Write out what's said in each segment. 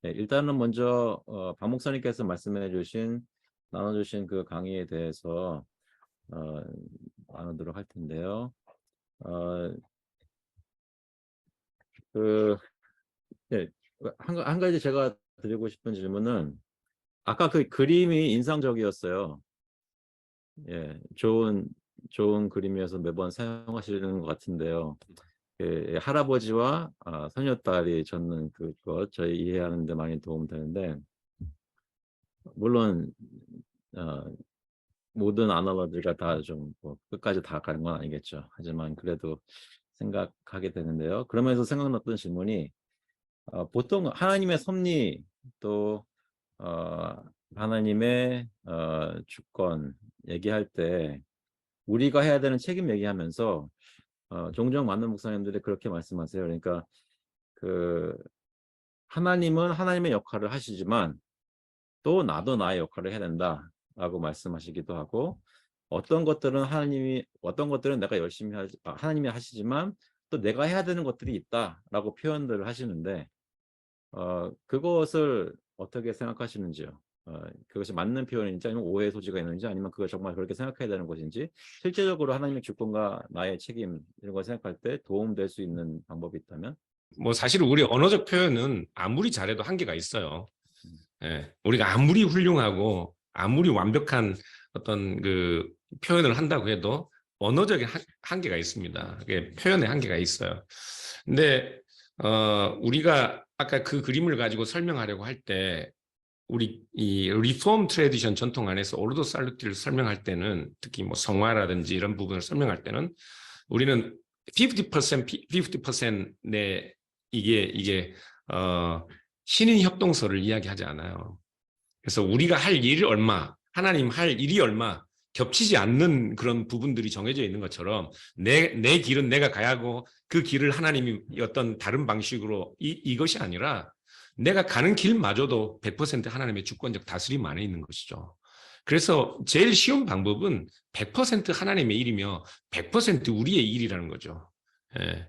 네, 일단은 먼저 박 목사님께서 나눠주신 그 강의에 대해서 어, 나누도록 할 텐데요. 어, 그 네, 한 가지 제가 드리고 싶은 질문은 아까 그 그림이 인상적이었어요. 예, 좋은 그림이어서 매번 사용하시는 것 같은데요. 할아버지와 소녀딸이 젖는 그것 저희 이해하는 데 많이 도움되는데, 물론 어, 모든 아나로지가 다 좀 끝까지 다 가는 건 아니겠죠. 하지만 그래도 생각하게 되는데요. 그러면서 생각났던 질문이, 보통 하나님의 섭리, 또 어, 하나님의 주권 얘기할 때 우리가 해야 되는 책임 얘기하면서 종종 많은 목사님들이 그렇게 말씀하세요. 그러니까 그 하나님은 하나님의 역할을 하시지만 또 나도 나의 역할을 해야 된다라고 말씀하시기도 하고, 어떤 것들은 내가 열심히 하나님이 하시지만 또 내가 해야 되는 것들이 있다라고 표현들을 하시는데, 그것을 어떻게 생각하시는지요? 그것이 맞는 표현인지, 아니면 오해의 소지가 있는지, 아니면 그걸 정말 그렇게 생각해야 되는 것인지, 실제적으로 하나님의 주권과 나의 책임 이런 걸 생각할 때 도움될 수 있는 방법이 있다면? 뭐 사실 우리 언어적 표현은 아무리 잘해도 한계가 있어요. 음, 예, 우리가 아무리 훌륭하고 아무리 완벽한 어떤 그 표현을 한다고 해도 언어적인 한계가 있습니다. 그게 표현의 한계가 있어요. 근데 우리가 아까 그 그림을 가지고 설명하려고 할 때 우리 이 리폼 트래디션 전통 안에서 오르도 살루티를 설명할 때는, 특히 뭐 성화라든지 이런 부분을 설명할 때는 우리는 50%, 50%의 이게 신인 협동서를 이야기하지 않아요. 그래서 우리가 할 일이 얼마, 하나님 할 일이 얼마 겹치지 않는 그런 부분들이 정해져 있는 것처럼 내 길은 내가 가야 하고 그 길을 하나님이 어떤 다른 방식으로 이것이 아니라 내가 가는 길마저도 100% 하나님의 주권적 다스림 안에 있는 것이죠. 그래서 제일 쉬운 방법은 100% 하나님의 일이며 100% 우리의 일이라는 거죠. 예.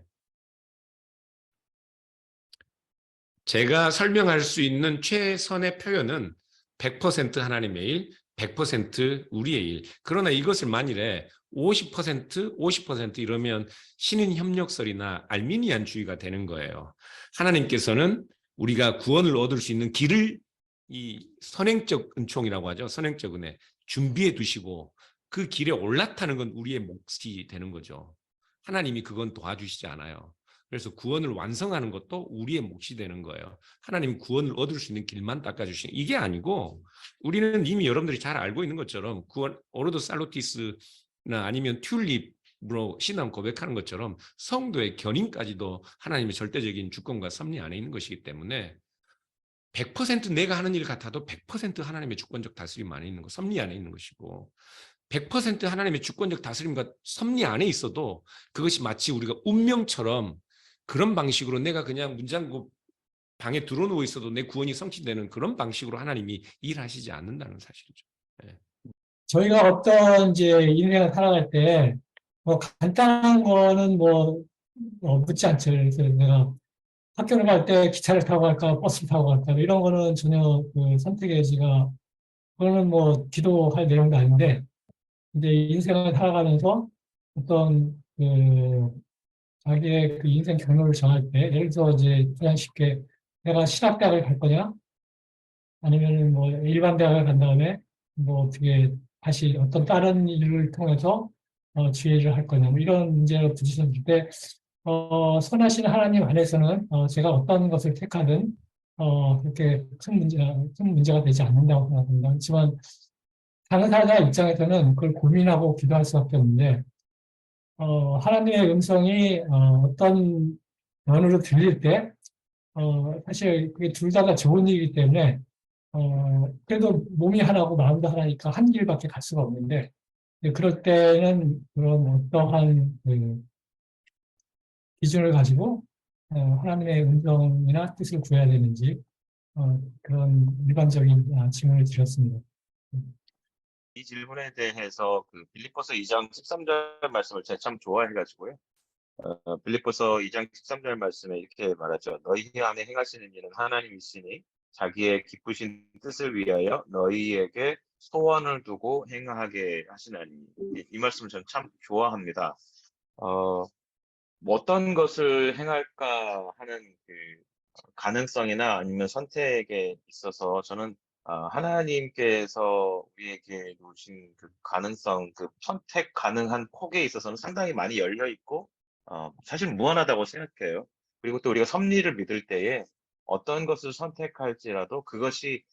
제가 설명할 수 있는 최선의 표현은 100% 하나님의 일, 100% 우리의 일. 그러나 이것을 만일에 50% 이러면 신인 협력설이나 알미니안주의가 되는 거예요. 하나님께서는 우리가 구원을 얻을 수 있는 길을, 이 선행적 은총이라고 하죠. 선행적 은혜 준비해 두시고 그 길에 올라타는 건 우리의 몫이 되는 거죠. 하나님이 그건 도와주시지 않아요. 그래서 구원을 완성하는 것도 우리의 몫이 되는 거예요. 하나님 구원을 얻을 수 있는 길만 닦아주시는 이게 아니고, 우리는 이미 여러분들이 잘 알고 있는 것처럼 구원, 오르도 살로티스나 아니면 튤립으로 신앙 고백하는 것처럼 성도의 견인까지도 하나님의 절대적인 주권과 섭리 안에 있는 것이기 때문에 100% 내가 하는 일 같아도 100% 하나님의 주권적 다스림 안에 있는 것, 섭리 안에 있는 것이고, 100% 하나님의 주권적 다스림과 섭리 안에 있어도 그것이 마치 우리가 운명처럼 그런 방식으로 내가 그냥 문잠고 방에 들어누워 있어도 내 구원이 성취되는 그런 방식으로 하나님이 일하시지 않는다는 사실이죠. 네. 저희가 어떤 이제 인생을 살아갈 때, 뭐 간단한 거는 묻지 않죠. 그래서 내가 학교를 갈 때 기차를 타고 갈까, 버스를 타고 갈까, 뭐 이런 거는 전혀 그 선택의 여지가, 그거는 뭐 기도할 내용도 아닌데, 이제 인생을 살아가면서 어떤 자기의 그 인생 경로를 정할 때, 예를 들어 이제 그냥 쉽게 내가 신학대학을 갈 거냐, 아니면 뭐 일반 대학을 간 다음에 뭐 어떻게 다시 어떤 다른 일을 통해서 지혜를 할 거냐, 뭐 이런 문제를 부딪혔을 때, 선하신 하나님 안에서는 제가 어떤 것을 택하든 그렇게 큰 문제가 되지 않는다고 생각합니다. 그렇지만 당사자 입장에서는 그걸 고민하고 기도할 수밖에 없는데, 하나님의 음성이 어떤 면으로 들릴 때, 사실 그게 둘 다 좋은 일이기 때문에, 그래도 몸이 하나고 마음도 하나니까 한 길밖에 갈 수가 없는데, 그럴 때는 그런 어떠한 그 기준을 가지고 하나님의 음성이나 뜻을 구해야 되는지 그런 일반적인 질문을 드렸습니다. 이 질문에 대해서 그 빌립보서 2장 13절 말씀을 제가 참 좋아해가지고요. 빌립보서 2장 13절 말씀에 이렇게 말하죠. 너희 안에 행하시는 일은 하나님이시니 자기의 기쁘신 뜻을 위하여 너희에게 소원을 두고 행하게 하시나니. 이 말씀을 저는 참 좋아합니다. 뭐 어떤 것을 행할까 하는 그 가능성이나 아니면 선택에 있어서 저는 하나님께서 우리에게 주신 그 가능성, 그 선택 가능한 폭에 있어서는 상당히 많이 열려 있고 사실 무한하다고 생각해요. 그리고 또 우리가 섭리를 믿을 때에 어떤 것을 선택할지라도 그것이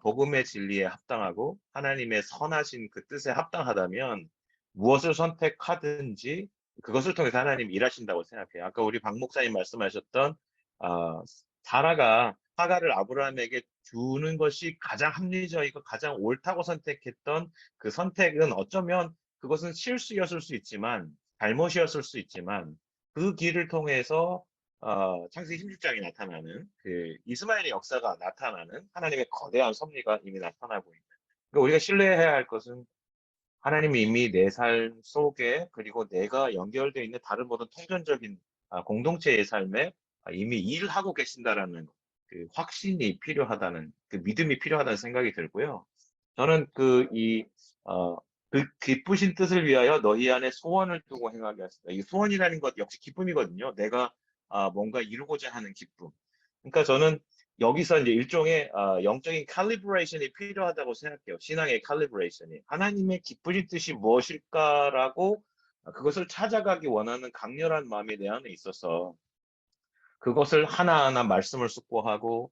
복음의 진리에 합당하고 하나님의 선하신 그 뜻에 합당하다면 무엇을 선택하든지 그것을 통해서 하나님 일하신다고 생각해요. 아까 우리 박 목사님 말씀하셨던 사라가 하가를 아브라함에게 주는 것이 가장 합리적이고 가장 옳다고 선택했던 그 선택은 어쩌면 그것은 실수였을 수 있지만 잘못이었을 수 있지만 그 길을 통해서 창세기 16장에 나타나는 그 이스마엘의 역사가 나타나는 하나님의 거대한 섭리가 이미 나타나고 있는. 그러니까 우리가 신뢰해야 할 것은 하나님이 이미 내 삶 속에 그리고 내가 연결되어 있는 다른 모든 통전적인 공동체의 삶에 이미 일하고 계신다라는 그 확신이 필요하다는 그 믿음이 필요하다는 생각이 들고요. 저는 그 기쁘신 뜻을 위하여 너희 안에 소원을 두고 행하게 하시다. 이 소원이라는 것 역시 기쁨이거든요. 내가 뭔가 이루고자 하는 기쁨. 그러니까 저는 여기서 이제 일종의 영적인 칼리브레이션이 필요하다고 생각해요. 신앙의 칼리브레이션이. 하나님의 기쁘신 뜻이 무엇일까라고 그것을 찾아가기 원하는 강렬한 마음이 내 안에 있어서 그것을 하나하나 말씀을 숙고하고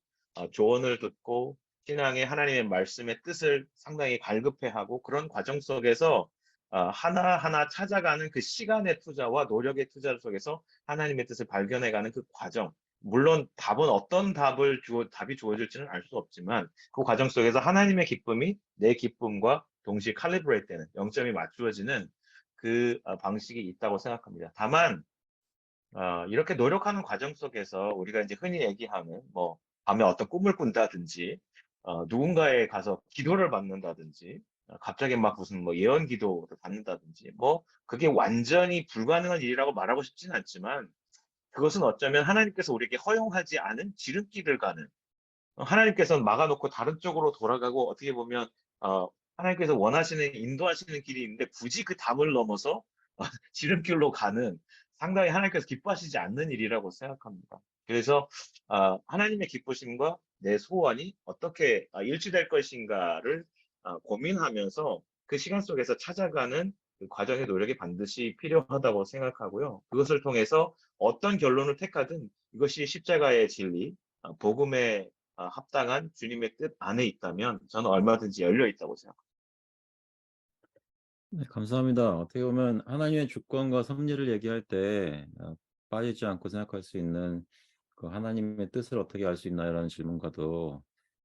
조언을 듣고 신앙의 하나님의 말씀의 뜻을 상당히 갈급해하고 그런 과정 속에서 하나하나 찾아가는 그 시간의 투자와 노력의 투자 속에서 하나님의 뜻을 발견해가는 그 과정. 물론 답은 어떤 답이 주어질지는 알 수 없지만 그 과정 속에서 하나님의 기쁨이 내 기쁨과 동시에 칼리브레이트 되는 0점이 맞추어지는 그 방식이 있다고 생각합니다. 다만 이렇게 노력하는 과정 속에서 우리가 이제 흔히 얘기하는 뭐 밤에 어떤 꿈을 꾼다든지 누군가에 가서 기도를 받는다든지 갑자기 막 무슨 뭐 예언 기도를 받는다든지 뭐 그게 완전히 불가능한 일이라고 말하고 싶지는 않지만 그것은 어쩌면 하나님께서 우리에게 허용하지 않은 지름길을 가는 하나님께서는 막아놓고 다른 쪽으로 돌아가고 어떻게 보면 하나님께서 원하시는 인도하시는 길이 있는데 굳이 그 담을 넘어서 지름길로 가는 상당히 하나님께서 기뻐하시지 않는 일이라고 생각합니다. 그래서 하나님의 기쁘심과 내 소원이 어떻게 일치될 것인가를 고민하면서 그 시간 속에서 찾아가는 그 과정의 노력이 반드시 필요하다고 생각하고요. 그것을 통해서 어떤 결론을 택하든 이것이 십자가의 진리, 복음에 합당한 주님의 뜻 안에 있다면 저는 얼마든지 열려 있다고 생각합니다. 네, 감사합니다. 어떻게 보면 하나님의 주권과 섭리를 얘기할 때 빠지지 않고 생각할 수 있는 그 하나님의 뜻을 어떻게 알 수 있나요라는 질문과도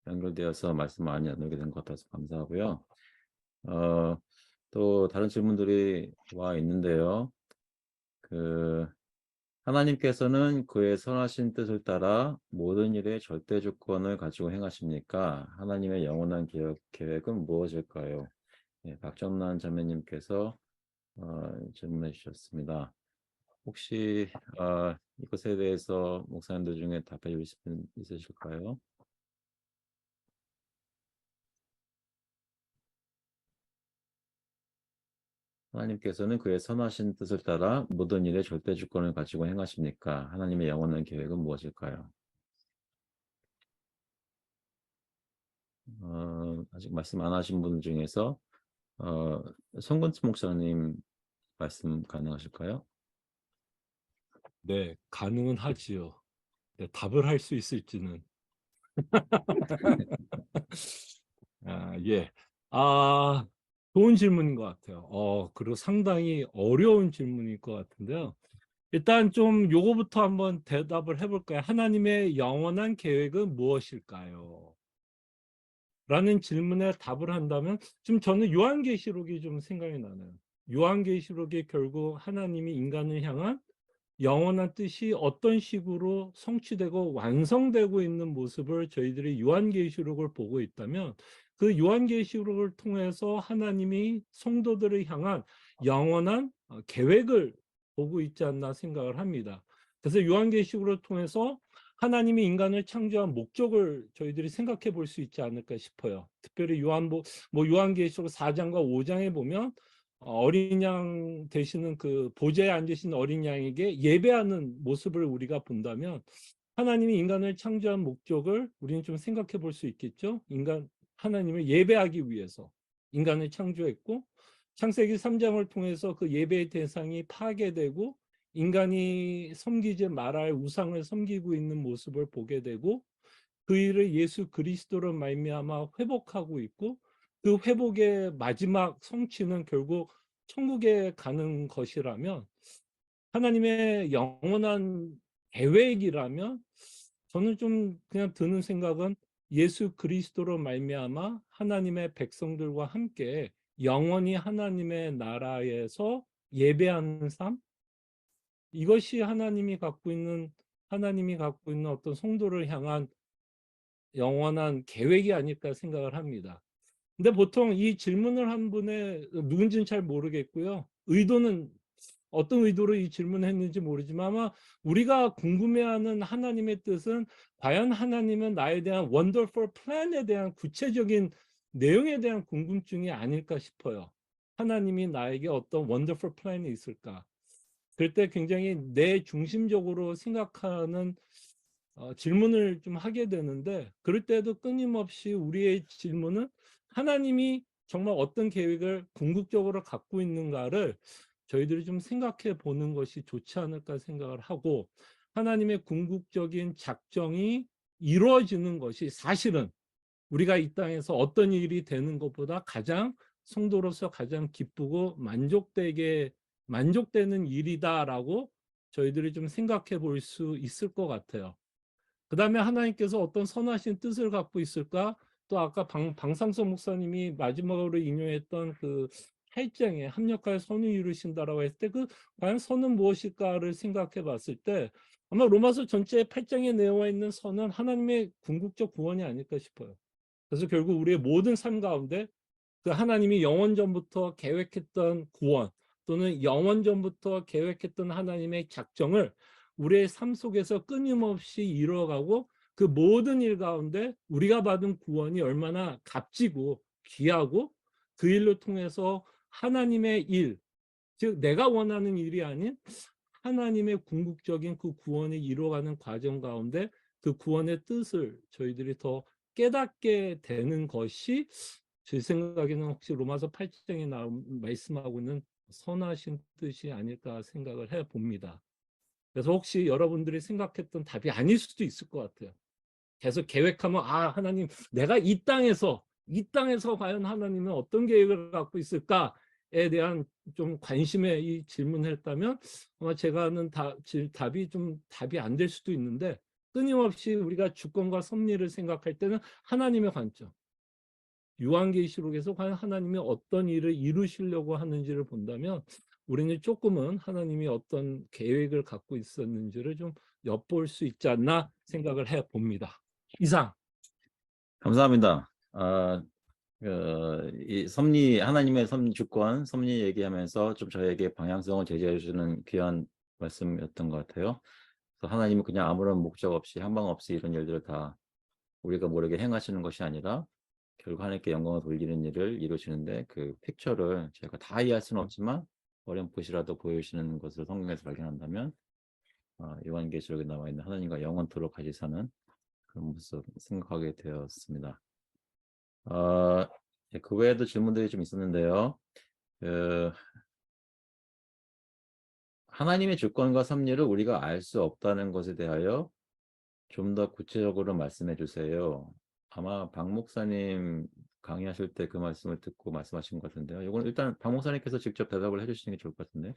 연결되어서 말씀 많이 나누게 된 것 같아서 감사하고요. 또 다른 질문들이 와 있는데요. 그 하나님께서는 그의 선하신 뜻을 따라 모든 일에 절대 주권을 가지고 행하십니까? 하나님의 영원한 계획은 무엇일까요? 네, 박정란 자매님께서 질문해 주셨습니다. 혹시 이것에 대해서 목사님들 중에 답해 주실 분 있으실까요? 하나님께서는 그의 선하신 뜻을 따라 모든 일에 절대 주권을 가지고 행하십니까? 하나님의 영원한 계획은 무엇일까요? 아직 말씀 안 하신 분 중에서 송근ጽ 목사님 말씀 가능하실까요? 네, 가능은 하지요. 네, 답을 할 수 있을지는. 예. 좋은 질문인 것 같아요. 그리고 상당히 어려운 질문일 것 같은데요. 일단 좀 요거부터 한번 대답을 해볼까요? 하나님의 영원한 계획은 무엇일까요? 라는 질문에 답을 한다면 지금 저는 요한계시록이 좀 생각이 나네요. 요한계시록이 결국 하나님이 인간을 향한 영원한 뜻이 어떤 식으로 성취되고 완성되고 있는 모습을 저희들이 요한계시록을 보고 있다면 그 요한계시록을 통해서 하나님이 성도들을 향한 영원한 계획을 보고 있지 않나 생각을 합니다. 그래서 요한계시록을 통해서 하나님이 인간을 창조한 목적을 저희들이 생각해 볼 수 있지 않을까 싶어요. 특별히 요한계시록 4장과 5장에 보면 어린 양 되시는 그 보좌에 앉으신 어린 양에게 예배하는 모습을 우리가 본다면 하나님이 인간을 창조한 목적을 우리는 좀 생각해 볼 수 있겠죠. 하나님을 예배하기 위해서 인간을 창조했고 창세기 3장을 통해서 그 예배의 대상이 파괴되고 인간이 섬기지 말아야 우상을 섬기고 있는 모습을 보게 되고 그 일을 예수 그리스도로 말미암아 회복하고 있고 그 회복의 마지막 성취는 결국 천국에 가는 것이라면 하나님의 영원한 계획이라면 저는 좀 그냥 드는 생각은 예수 그리스도로 말미암아 하나님의 백성들과 함께 영원히 하나님의 나라에서 예배하는 삶, 이것이 하나님이 갖고 있는 어떤 성도를 향한 영원한 계획이 아닐까 생각을 합니다. 근데 보통 이 질문을 한 분의 누군지는 잘 모르겠고요. 어떤 의도로 이 질문을 했는지 모르지만 아마 우리가 궁금해하는 하나님의 뜻은 과연 하나님은 나에 대한 wonderful plan에 대한 구체적인 내용에 대한 궁금증이 아닐까 싶어요. 하나님이 나에게 어떤 wonderful plan이 있을까? 그럴 때 굉장히 내 중심적으로 생각하는 질문을 좀 하게 되는데 그럴 때도 끊임없이 우리의 질문은 하나님이 정말 어떤 계획을 궁극적으로 갖고 있는가를 저희들이 좀 생각해 보는 것이 좋지 않을까 생각을 하고 하나님의 궁극적인 작정이 이루어지는 것이 사실은 우리가 이 땅에서 어떤 일이 되는 것보다 성도로서 가장 기쁘고 만족되는 일이다라고 저희들이 좀 생각해 볼 수 있을 것 같아요. 그 다음에 하나님께서 어떤 선하신 뜻을 갖고 있을까? 또 아까 방상석 목사님이 마지막으로 인용했던 그 8장에 합력하여 선을 이루신다라고 했을 때 그 과연 선은 무엇일까를 생각해 봤을 때 아마 로마서 전체 8장에 내어와 있는 선은 하나님의 궁극적 구원이 아닐까 싶어요. 그래서 결국 우리의 모든 삶 가운데 그 하나님이 영원전부터 계획했던 구원 또는 영원전부터 계획했던 하나님의 작정을 우리의 삶 속에서 끊임없이 이루어가고 그 모든 일 가운데 우리가 받은 구원이 얼마나 값지고 귀하고 그 일로 통해서 하나님의 일, 즉 내가 원하는 일이 아닌 하나님의 궁극적인 그 구원이 이루어가는 과정 가운데 그 구원의 뜻을 저희들이 더 깨닫게 되는 것이 제 생각에는 혹시 로마서 8장에 말씀하고 있는 선하신 뜻이 아닐까 생각을 해봅니다. 그래서 혹시 여러분들이 생각했던 답이 아닐 수도 있을 것 같아요. 계속 계획하면 하나님 내가 이 땅에서 과연 하나님은 어떤 계획을 갖고 있을까에 대한 좀 관심에 이 질문을 했다면 아마 제가 하는 답이 안 될 수도 있는데 끊임없이 우리가 주권과 섭리를 생각할 때는 하나님의 관점, 요한계시록에서 과연 하나님이 어떤 일을 이루시려고 하는지를 본다면 우리는 조금은 하나님이 어떤 계획을 갖고 있었는지를 좀 엿볼 수 있지 않나 생각을 해봅니다. 이상. 감사합니다. 이 하나님의 주권, 섭리 얘기하면서 좀 저에게 방향성을 제시해 주시는 귀한 말씀이었던 것 같아요. 그래서 하나님은 그냥 아무런 목적 없이 한방 없이 이런 일들을 다 우리가 모르게 행하시는 것이 아니라 결국 하나님께 영광을 돌리는 일을 이루시는데 그 픽처를 제가 다 이해할 수는 없지만 어렴풋이라도 보여주시는 것을 성경에서 발견한다면 요한계시록에 나와 있는 하나님과 영원토록 같이 사는 그런 모습 생각하게 되었습니다. 그 외에도 질문들이 좀 있었는데요. 하나님의 주권과 섭리를 우리가 알 수 없다는 것에 대하여 좀 더 구체적으로 말씀해 주세요. 아마 박 목사님 강의하실 때 그 말씀을 듣고 말씀하신 것 같은데요. 이건 일단 박 목사님께서 직접 대답을 해주시는 게 좋을 것 같은데.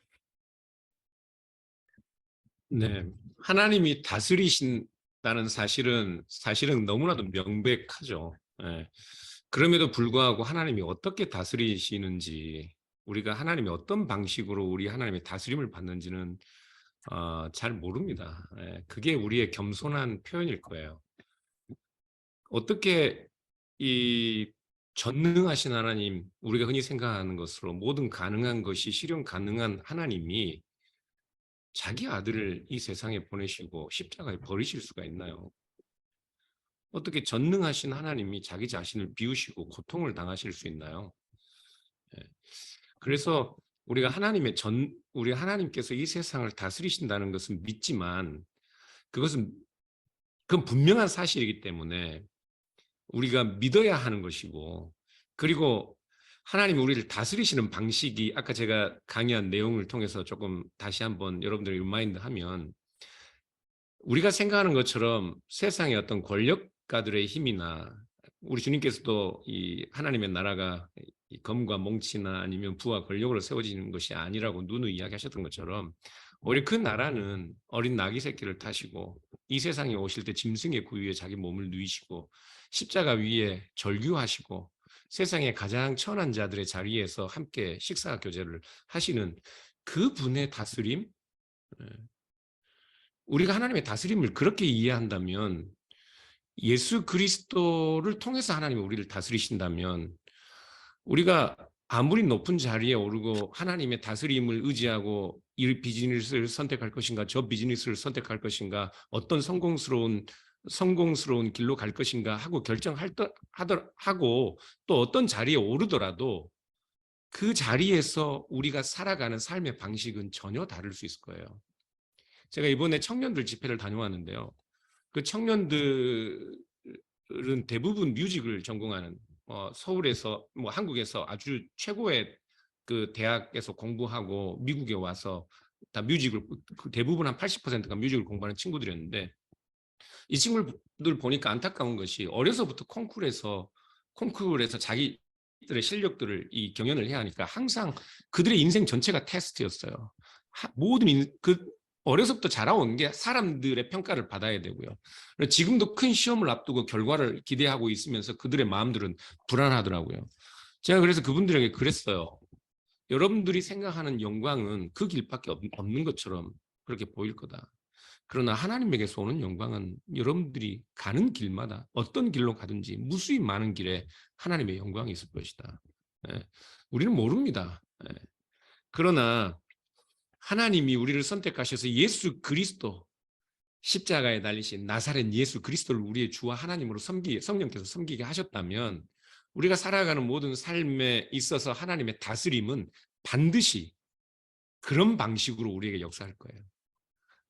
네, 하나님이 다스리신다는 사실은 너무나도 명백하죠. 예. 그럼에도 불구하고 하나님이 어떻게 다스리시는지, 우리가 하나님이 어떤 방식으로 우리 하나님의 다스림을 받는지는 잘 모릅니다. 예. 그게 우리의 겸손한 표현일 거예요. 어떻게 이 전능하신 하나님, 우리가 흔히 생각하는 것으로 모든 가능한 것이 실현 가능한 하나님이 자기 아들을 이 세상에 보내시고 십자가에 버리실 수가 있나요? 어떻게 전능하신 하나님이 자기 자신을 비우시고 고통을 당하실 수 있나요? 예. 그래서 우리 하나님께서 이 세상을 다스리신다는 것은 믿지만 그건 분명한 사실이기 때문에 우리가 믿어야 하는 것이고, 그리고 하나님이 우리를 다스리시는 방식이 아까 제가 강의한 내용을 통해서 조금 다시 한번 여러분들이 리마인드 하면, 우리가 생각하는 것처럼 세상의 어떤 권력가들의 힘이나 우리 주님께서도 이 하나님의 나라가 이 검과 몽치나 아니면 부와 권력으로 세워지는 것이 아니라고 누누이 이야기하셨던 것처럼, 오히려 그 나라는 어린 나귀 새끼를 타시고 이 세상에 오실 때 짐승의 구유에 자기 몸을 누이시고 십자가 위에 절규하시고 세상의 가장 천한 자들의 자리에서 함께 식사 교제를 하시는 그 분의 다스림, 우리가 하나님의 다스림을 그렇게 이해한다면, 예수 그리스도를 통해서 하나님이 우리를 다스리신다면, 우리가 아무리 높은 자리에 오르고 하나님의 다스림을 의지하고 이 비즈니스를 선택할 것인가 저 비즈니스를 선택할 것인가 어떤 성공스러운 길로 갈 것인가 하고 하고 또 어떤 자리에 오르더라도 그 자리에서 우리가 살아가는 삶의 방식은 전혀 다를 수 있을 거예요. 제가 이번에 청년들 집회를 다녀왔는데요. 그 청년들은 대부분 뮤직을 전공하는 서울에서 한국에서 아주 최고의 그 대학에서 공부하고 미국에 와서 다 뮤직을 대부분 한 80%가 뮤직을 공부하는 친구들이었는데, 이 친구들 보니까 안타까운 것이 어려서부터 콩쿠르에서 자기들의 실력들을 이 경연을 해야 하니까 항상 그들의 인생 전체가 테스트였어요. 어려서부터 자라온 게 사람들의 평가를 받아야 되고요. 지금도 큰 시험을 앞두고 결과를 기대하고 있으면서 그들의 마음들은 불안하더라고요. 제가 그래서 그분들에게 그랬어요. 여러분들이 생각하는 영광은 그 길밖에 없는 것처럼 그렇게 보일 거다. 그러나 하나님에게서 오는 영광은 여러분들이 가는 길마다 어떤 길로 가든지 무수히 많은 길에 하나님의 영광이 있을 것이다. 우리는 모릅니다. 그러나 하나님이 우리를 선택하셔서 예수 그리스도, 십자가에 달리신 나사렛 예수 그리스도를 우리의 주와 하나님으로 성령께서 섬기게 하셨다면, 우리가 살아가는 모든 삶에 있어서 하나님의 다스림은 반드시 그런 방식으로 우리에게 역사할 거예요.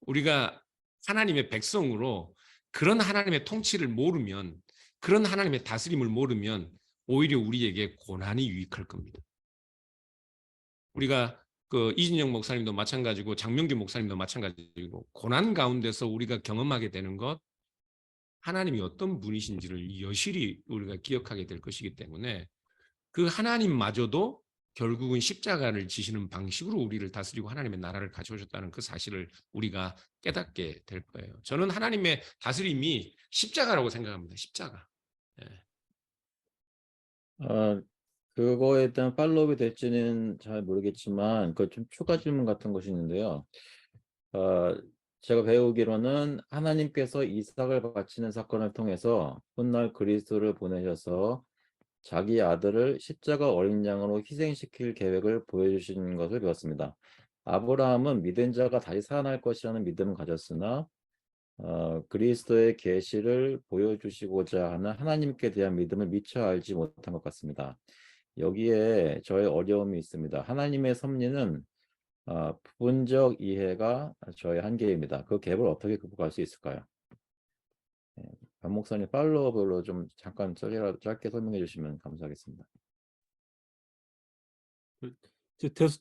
우리가 하나님의 백성으로 그런 하나님의 통치를 모르면, 그런 하나님의 다스림을 모르면 오히려 우리에게 고난이 유익할 겁니다. 우리가 그 이진영 목사님도 마찬가지고 장명규 목사님도 마찬가지고, 고난 가운데서 우리가 경험하게 되는 것, 하나님이 어떤 분이신지를 여실히 우리가 기억하게 될 것이기 때문에, 그 하나님마저도 결국은 십자가를 지시는 방식으로 우리를 다스리고 하나님의 나라를 가져오셨다는 그 사실을 우리가 깨닫게 될 거예요. 저는 하나님의 다스림이 십자가라고 생각합니다. 십자가. 그거에 대한 팔로우업이 될지는 잘 모르겠지만 그 좀 추가 질문 같은 것이 있는데요. 제가 배우기로는 하나님께서 이삭을 바치는 사건을 통해서 훗날 그리스도를 보내셔서 자기 아들을 십자가 어린 양으로 희생시킬 계획을 보여주신 것을 배웠습니다. 아브라함은 믿은 자가 다시 살아날 것이라는 믿음을 가졌으나 그리스도의 계시를 보여주시고자 하는 하나님께 대한 믿음을 미처 알지 못한 것 같습니다. 여기에 저의 어려움이 있습니다. 하나님의 섭리는 부분적 이해가 저의 한계입니다. 그 갭을 어떻게 극복할 수 있을까요? 박 목사님 팔로우업으로 좀 잠깐 짧게 설명해 주시면 감사하겠습니다.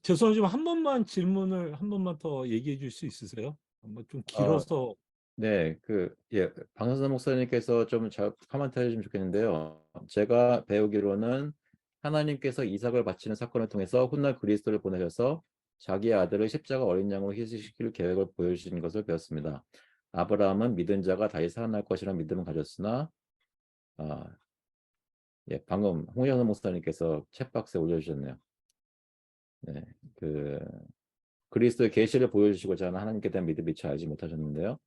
죄송하지만 한 번만 질문을 한 번만 더 얘기해 줄 수 있으세요? 한번 좀 길어서. 네, 방선선 목사님께서 좀 잘 코멘트 해주시면 좋겠는데요. 제가 배우기로는 하나님께서 이삭을 바치는 사건을 통해서 훗날 그리스도를 보내셔서 자기 아들을 십자가 어린 양으로 희생시킬 계획을 보여주신 것을 배웠습니다. 아브라함은 믿은 자가 다시 살아날 것이라는 믿음을 가졌으나 방금 홍여선 목사님께서 챗박스에 올려주셨네요. 네, 그리스도의 계시를 보여주시고자 하는 하나님께 대한 믿음을 미처 알지 못하셨는데요.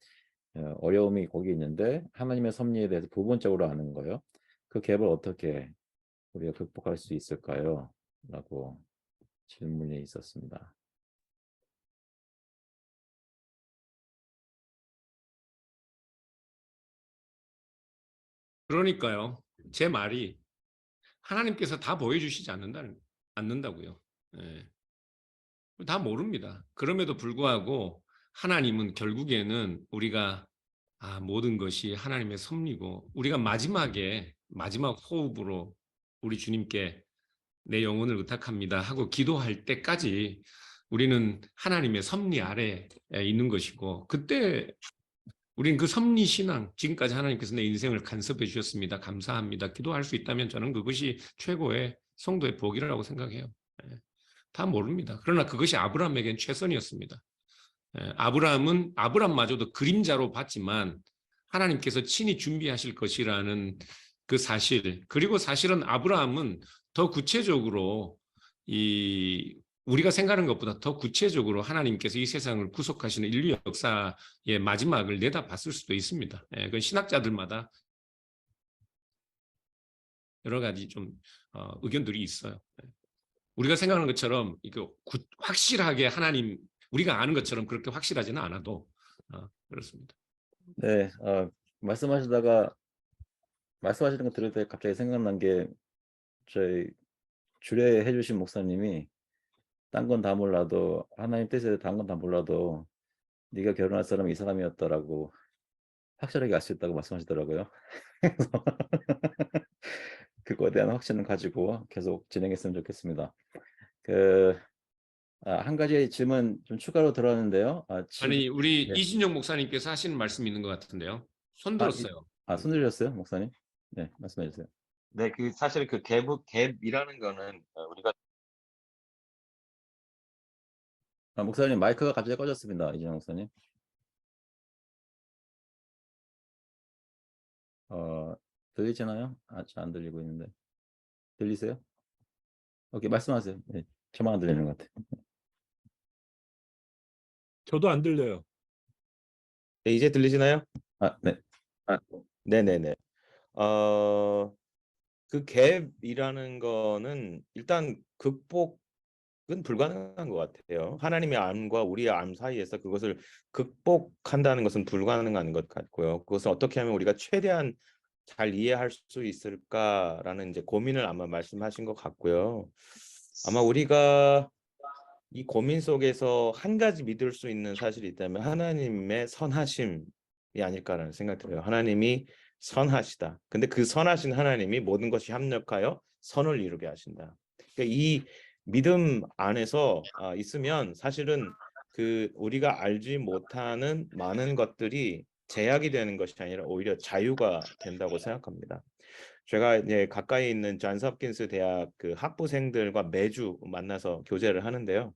어려움이 거기 있는데 하나님의 섭리에 대해서 부분적으로 아는 거예요. 그 갭을 어떻게 우리가 극복할 수 있을까요? 라고 질문이 있었습니다. 그러니까요. 제 말이 하나님께서 다 보여주시지 않는다고요. 예. 다 모릅니다. 그럼에도 불구하고 하나님은 결국에는 우리가 모든 것이 하나님의 섭리고 우리가 마지막 호흡으로 우리 주님께 내 영혼을 의탁합니다 하고 기도할 때까지 우리는 하나님의 섭리 아래에 있는 것이고 그때 우리는 그 섭리 신앙 지금까지 하나님께서 내 인생을 간섭해 주셨습니다. 감사합니다. 기도할 수 있다면 저는 그것이 최고의 성도의 복이라고 생각해요. 예. 다 모릅니다. 그러나 그것이 아브라함에겐 최선이었습니다. 예, 아브라함마저도 그림자로 봤지만 하나님께서 친히 준비하실 것이라는 그 사실, 그리고 사실은 아브라함은 더 구체적으로 우리가 생각하는 것보다 더 구체적으로 하나님께서 이 세상을 구속하시는 인류 역사의 마지막을 내다봤을 수도 있습니다. 예, 그건 신학자들마다 여러 가지 좀 의견들이 있어요. 예. 우리가 생각하는 것처럼 확실하게 우리가 아는 것처럼 그렇게 확실하지는 않아도 그렇습니다. 네, 말씀하시는 거 들을 때 갑자기 생각난 게 저희 주례해 주신 목사님이 딴 건 다 몰라도 하나님 뜻에 딴 건 다 몰라도 네가 결혼할 사람이 이 사람이었다라고 확실하게 알 수 있다고 말씀하시더라고요. 그래서 그거에 대한 확신을 가지고 계속 진행했으면 좋겠습니다. 한 가지 질문 좀 추가로 들어왔는데요. 아니, 우리 네. 이진영 목사님께서 하시는 말씀이 있는 것 같은데요. 손 들었어요. 손 들으셨어요, 목사님? 네, 말씀해 주세요. 네, 사실 그 갭이라는 거는 우리가 목사님 마이크가 갑자기 꺼졌습니다. 이진영 목사님. 들리시나요? 잘 안 들리고 있는데. 들리세요? 오케이, 말씀하세요. 네, 저만 안 들리는 것 같아요. 저도 안 들려요. 네, 이제 들리시나요? 네. 네네네. 그 갭이라는 거는 일단 극복은 불가능한 것 같아요. 하나님의 암과 우리의 암 사이에서 그것을 극복한다는 것은 불가능한 것 같고요. 그것을 어떻게 하면 우리가 최대한 잘 이해할 수 있을까라는 이제 고민을 아마 말씀하신 것 같고요. 아마 우리가 이 고민 속에서 한 가지 믿을 수 있는 사실이 있다면 하나님의 선하심이 아닐까라는 생각이 들어요. 하나님이 선하시다. 근데 그 선하신 하나님이 모든 것이 협력하여 선을 이루게 하신다. 그러니까 이 믿음 안에서 있으면 사실은 그 우리가 알지 못하는 많은 것들이 제약이 되는 것이 아니라 오히려 자유가 된다고 생각합니다. 제가 이제 가까이 있는 존스 홉킨스 대학 그 학부생들과 매주 만나서 교제를 하는데요.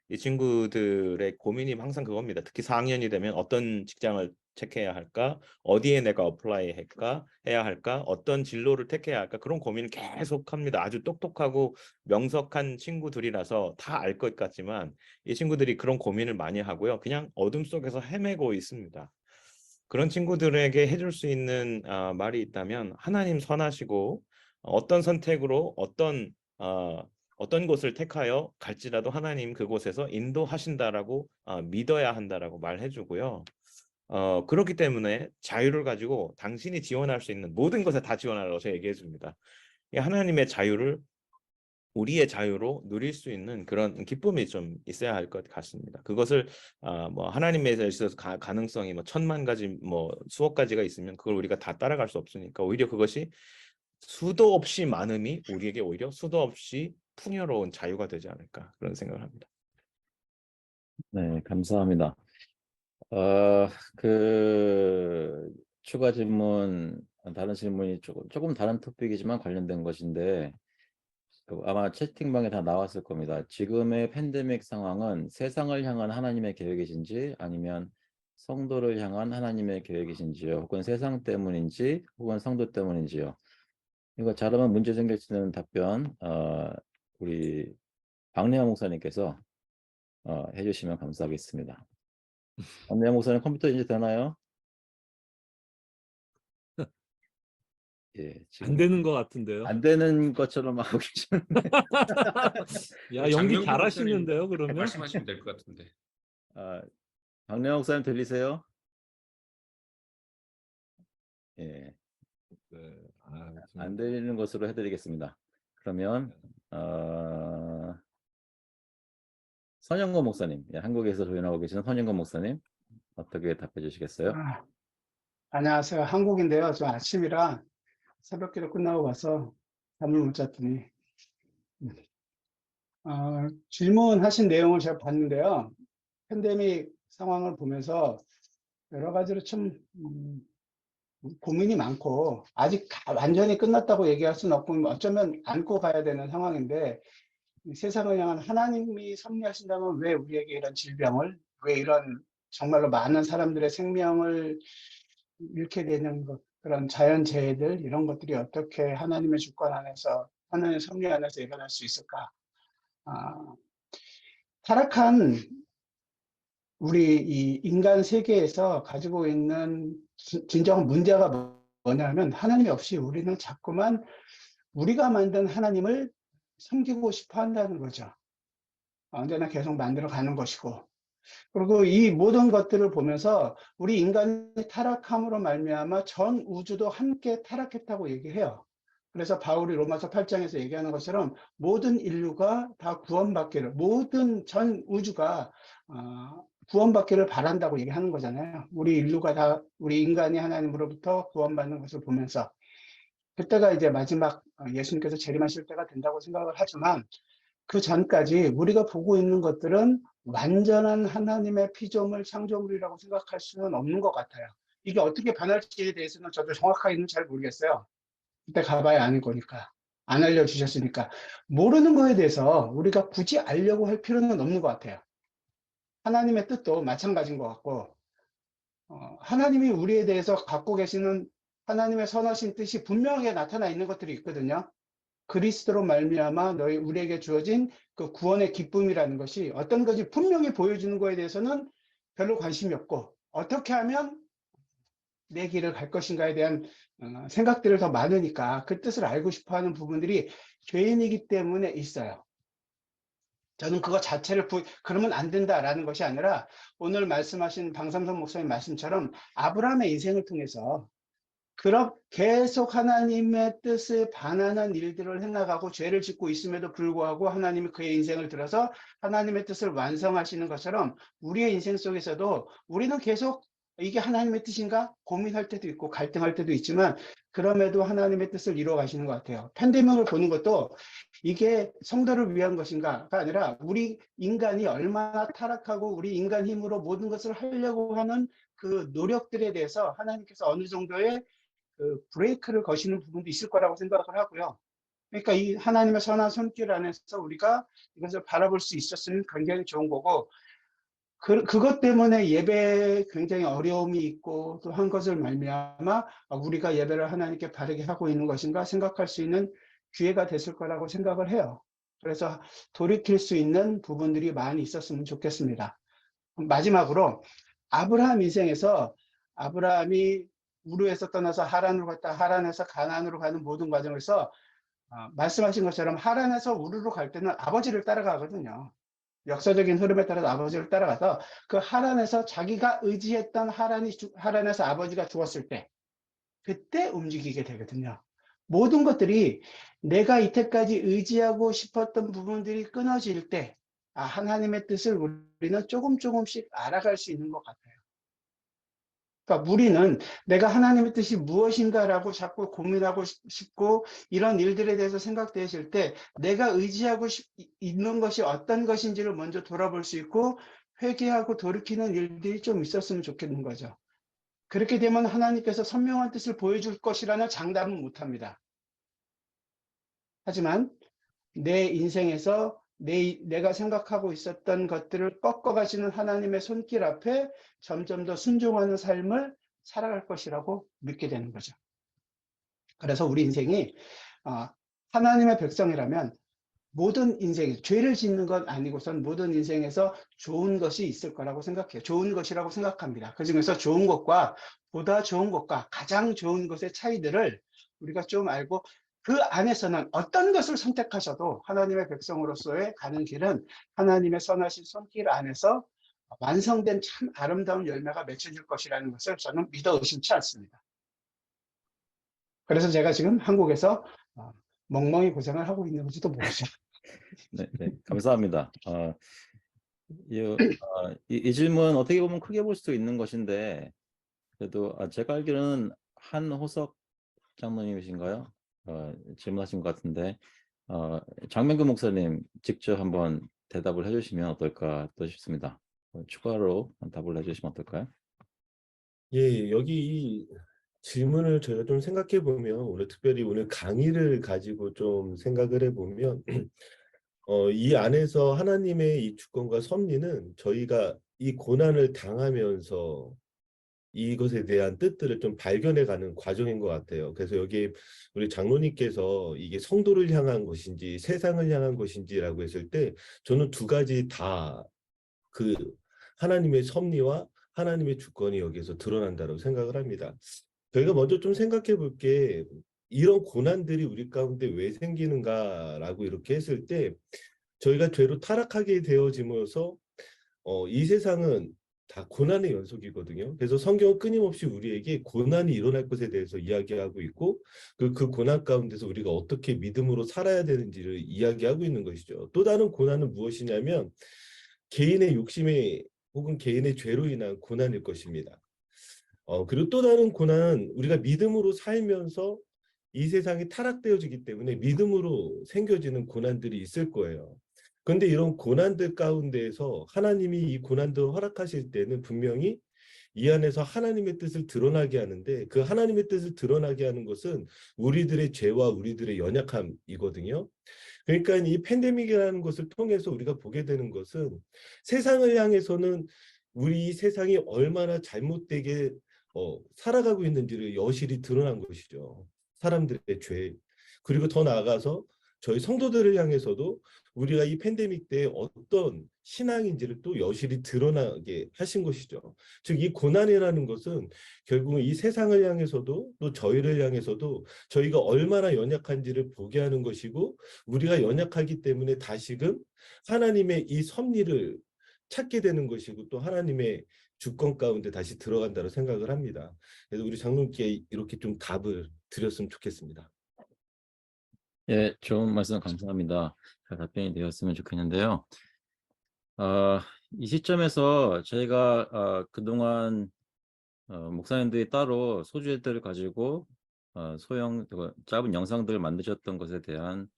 이 친구들의 고민이 항상 그겁니다. 특히 4학년이 되면 어떤 직장을 택해야 할까? 어디에 내가 어플라이 해야 할까? 어떤 진로를 택해야 할까? 그런 고민을 계속 합니다. 아주 똑똑하고 명석한 친구들이라서 다 알 것 같지만 이 친구들이 그런 고민을 많이 하고요. 그냥 어둠 속에서 헤매고 있습니다. 그런 친구들에게 해줄 수 있는 말이 있다면 하나님 선하시고 어떤 선택으로 어떤 곳을 택하여 갈지라도 하나님 그곳에서 인도하신다라고 믿어야 한다라고 말해주고요. 그렇기 때문에 자유를 가지고 당신이 지원할 수 있는 모든 것에 다 지원하라고 제가 얘기해 줍니다. 하나님의 자유를 우리의 자유로 누릴 수 있는 그런 기쁨이 좀 있어야 할 것 같습니다. 그것을 뭐 하나님에 있어서 가능성이 뭐 1000만 가지 뭐 수억 가지가 있으면 그걸 우리가 다 따라갈 수 없으니까 오히려 그것이 수도 없이 많음이 우리에게 오히려 수도 없이 풍요로운 자유가 되지 않을까 그런 생각을 합니다. 네, 감사합니다. 추가 질문, 다른 질문이 조금 다른 토픽이지만 관련된 것인데 아마 채팅방에 다 나왔을 겁니다. 지금의 팬데믹 상황은 세상을 향한 하나님의 계획이신지 아니면 성도를 향한 하나님의 계획이신지요? 혹은 세상 때문인지 혹은 성도 때문인지요? 이거 잘하면 문제 생길 수 있는 답변 우리 박래영 목사님께서 해주시면 감사하겠습니다. 박래영 목사님 컴퓨터 이제 되나요? 예, 안 지금 되는 것 같은데요. 안 되는 것처럼 하고 계시는데 야, 연기 장명근 잘하시는데요, 목사님 그러면? 말씀하시면 될 것 같은데. 박래영 목사님 들리세요? 예. 네. 아, 좀- 안 되는 것으로 해드리겠습니다. 그러면 선영건 목사님, 예, 한국에서 조연하고 계시는 선영건 목사님 어떻게 답해 주시겠어요? 아, 안녕하세요. 한국인데요. 저 아침이라 새벽기도 끝나고 와서 잠을 못 잤더니 질문하신 내용을 제가 봤는데요. 팬데믹 상황을 보면서 여러 가지로 참 고민이 많고 아직 다 완전히 끝났다고 얘기할 수는 없고 어쩌면 안고 가야 되는 상황인데 이 세상을 향한 하나님이 섭리하신다면 왜 우리에게 이런 질병을 왜 이런 정말로 많은 사람들의 생명을 잃게 되는 것, 그런 자연재해들 이런 것들이 어떻게 하나님의 주권 안에서 하나님의 섭리 안에서 일어날 수 있을까? 아, 타락한 우리 이 인간 세계에서 가지고 있는 진정한 문제가 뭐냐면 하나님이 없이 우리는 자꾸만 우리가 만든 하나님을 섬기고 싶어 한다는 거죠. 언제나 계속 만들어 가는 것이고. 그리고 이 모든 것들을 보면서 우리 인간의 타락함으로 말미암아 전 우주도 함께 타락했다고 얘기해요. 그래서 바울이 로마서 8장에서 얘기하는 것처럼 모든 인류가 다 구원받기를, 모든 전 우주가 구원받기를 바란다고 얘기하는 거잖아요. 우리 인류가 다, 우리 인간이 하나님으로부터 구원받는 것을 보면서 그때가 이제 마지막 예수님께서 재림하실 때가 된다고 생각을 하지만 그 전까지 우리가 보고 있는 것들은 완전한 하나님의 피조물 창조물이라고 생각할 수는 없는 것 같아요. 이게 어떻게 변할지에 대해서는 저도 정확하게는 잘 모르겠어요. 그때 가봐야 아는 거니까. 안 알려주셨으니까. 모르는 거에 대해서 우리가 굳이 알려고 할 필요는 없는 것 같아요. 하나님의 뜻도 마찬가지인 것 같고, 하나님이 우리에 대해서 갖고 계시는 하나님의 선하신 뜻이 분명하게 나타나 있는 것들이 있거든요. 그리스도로 말미암아 너희 우리에게 주어진 그 구원의 기쁨이라는 것이 어떤 것이 분명히 보여주는 것에 대해서는 별로 관심이 없고 어떻게 하면 내 길을 갈 것인가에 대한 생각들을 더 많으니까 그 뜻을 알고 싶어하는 부분들이 죄인이기 때문에 있어요. 저는 그거 자체를 그러면 안 된다라는 것이 아니라 오늘 말씀하신 방삼선 목사님 말씀처럼 아브라함의 인생을 통해서 계속 하나님의 뜻에 반하는 일들을 해나가고 죄를 짓고 있음에도 불구하고 하나님이 그의 인생을 들어서 하나님의 뜻을 완성하시는 것처럼 우리의 인생 속에서도 우리는 계속 이게 하나님의 뜻인가 고민할 때도 있고 갈등할 때도 있지만 그럼에도 하나님의 뜻을 이루어 가시는 것 같아요. 팬데믹을 보는 것도 이게 성도를 위한 것인가가 아니라 우리 인간이 얼마나 타락하고 우리 인간 힘으로 모든 것을 하려고 하는 그 노력들에 대해서 하나님께서 어느 정도의 그 브레이크를 거시는 부분도 있을 거라고 생각을 하고요. 그러니까 이 하나님의 선한 손길 안에서 우리가 이것을 바라볼 수 있었으면 굉장히 좋은 거고, 그것 때문에 예배에 굉장히 어려움이 있고 또 한 것을 말미암아 우리가 예배를 하나님께 바르게 하고 있는 것인가 생각할 수 있는 기회가 됐을 거라고 생각을 해요. 그래서 돌이킬 수 있는 부분들이 많이 있었으면 좋겠습니다. 마지막으로 아브라함 인생에서 아브라함이 우르에서 떠나서 하란으로 갔다 하란에서 가나안으로 가는 모든 과정에서 말씀하신 것처럼 하란에서 우르로 갈 때는 아버지를 따라가거든요. 역사적인 흐름에 따라서 아버지를 따라가서 그 하란에서 자기가 의지했던 하란에서 아버지가 죽었을 때 그때 움직이게 되거든요. 모든 것들이 내가 이때까지 의지하고 싶었던 부분들이 끊어질 때 하나님의 뜻을 우리는 조금씩 알아갈 수 있는 것 같아요. 그러니까 우리는 내가 하나님의 뜻이 무엇인가라고 자꾸 고민하고 싶고 이런 일들에 대해서 생각되실 때 내가 의지하고 있는 것이 어떤 것인지를 먼저 돌아볼 수 있고 회개하고 돌이키는 일들이 좀 있었으면 좋겠는 거죠. 그렇게 되면 하나님께서 선명한 뜻을 보여줄 것이라는 장담은 못합니다. 하지만 내 인생에서 내가 생각하고 있었던 것들을 꺾어가시는 하나님의 손길 앞에 점점 더 순종하는 삶을 살아갈 것이라고 믿게 되는 거죠. 그래서 우리 인생이 하나님의 백성이라면 모든 인생에 죄를 짓는 건 아니고선 모든 인생에서 좋은 것이 있을 거라고 생각해요. 좋은 것이라고 생각합니다. 그중에서 좋은 것과 보다 좋은 것과 가장 좋은 것의 차이들을 우리가 좀 알고 그 안에서는 어떤 것을 선택하셔도 하나님의 백성으로서의 가는 길은 하나님의 선하신 손길 안에서 완성된 참 아름다운 열매가 맺혀질 것이라는 것을 저는 믿어 의심치 않습니다. 그래서 제가 지금 한국에서 멍멍이 고생을 하고 있는지도 모르죠. 네, 네, 감사합니다. 이 질문 어떻게 보면 크게 볼 수도 있는 것인데 그래도 제가 알기로는 한호석 장로님이신가요? 질문하신 것 같은데 장명근 목사님 직접 한번 대답을 해주시면 어떨까 또 싶습니다. 추가로 답을 해주시면 어떨까요? 예, 여기 이 질문을 저희가 좀 생각해 보면 오늘 특별히 오늘 강의를 가지고 좀 생각을 해보면 이 안에서 하나님의 이 주권과 섭리는 저희가 이 고난을 당하면서 이것에 대한 뜻들을 좀 발견해가는 과정인 것 같아요. 그래서 여기 우리 장로님께서 이게 성도를 향한 것인지 세상을 향한 것인지라고 했을 때 저는 두 가지 다 그 하나님의 섭리와 하나님의 주권이 여기서 드러난다고 생각을 합니다. 저희가 먼저 좀 생각해 볼 게 이런 고난들이 우리 가운데 왜 생기는가라고 이렇게 했을 때 저희가 죄로 타락하게 되어지면서 이 세상은 다 고난의 연속이거든요. 그래서 성경은 끊임없이 우리에게 고난이 일어날 것에 대해서 이야기하고 있고 그 고난 가운데서 우리가 어떻게 믿음으로 살아야 되는지를 이야기하고 있는 것이죠. 또 다른 고난은 무엇이냐면 개인의 욕심에 혹은 개인의 죄로 인한 고난일 것입니다. 그리고 또 다른 고난은 우리가 믿음으로 살면서 이 세상이 타락되어지기 때문에 믿음으로 생겨지는 고난들이 있을 거예요. 그런데 이런 고난들 가운데에서 하나님이 이 고난들을 허락하실 때는 분명히 이 안에서 하나님의 뜻을 드러나게 하는데 그 하나님의 뜻을 드러나게 하는 것은 우리들의 죄와 우리들의 연약함이거든요. 그러니까 이 팬데믹이라는 것을 통해서 우리가 보게 되는 것은 세상을 향해서는 우리 세상이 얼마나 잘못되게 살아가고 있는지를 여실히 드러난 것이죠. 사람들의 죄. 그리고 더 나아가서 저희 성도들을 향해서도 우리가 이 팬데믹 때 어떤 신앙인지를 또 여실히 드러나게 하신 것이죠. 즉 이 고난이라는 것은 결국은 이 세상을 향해서도 또 저희를 향해서도 저희가 얼마나 연약한지를 보게 하는 것이고 우리가 연약하기 때문에 다시금 하나님의 이 섭리를 찾게 되는 것이고 또 하나님의 주권 가운데 다시 들어간다고 생각을 합니다. 그래서 우리 장로님께 이렇게 좀 답을 드렸으면 좋겠습니다. 예, 좋은 말씀 감사합니다. 잘 답변이 되었으면 좋겠는데요. 이 시점에서 저희가 그동안 목사님들이 따로 소주제들을 가지고 소형 짧은 영상들을 만드셨던 것에 대한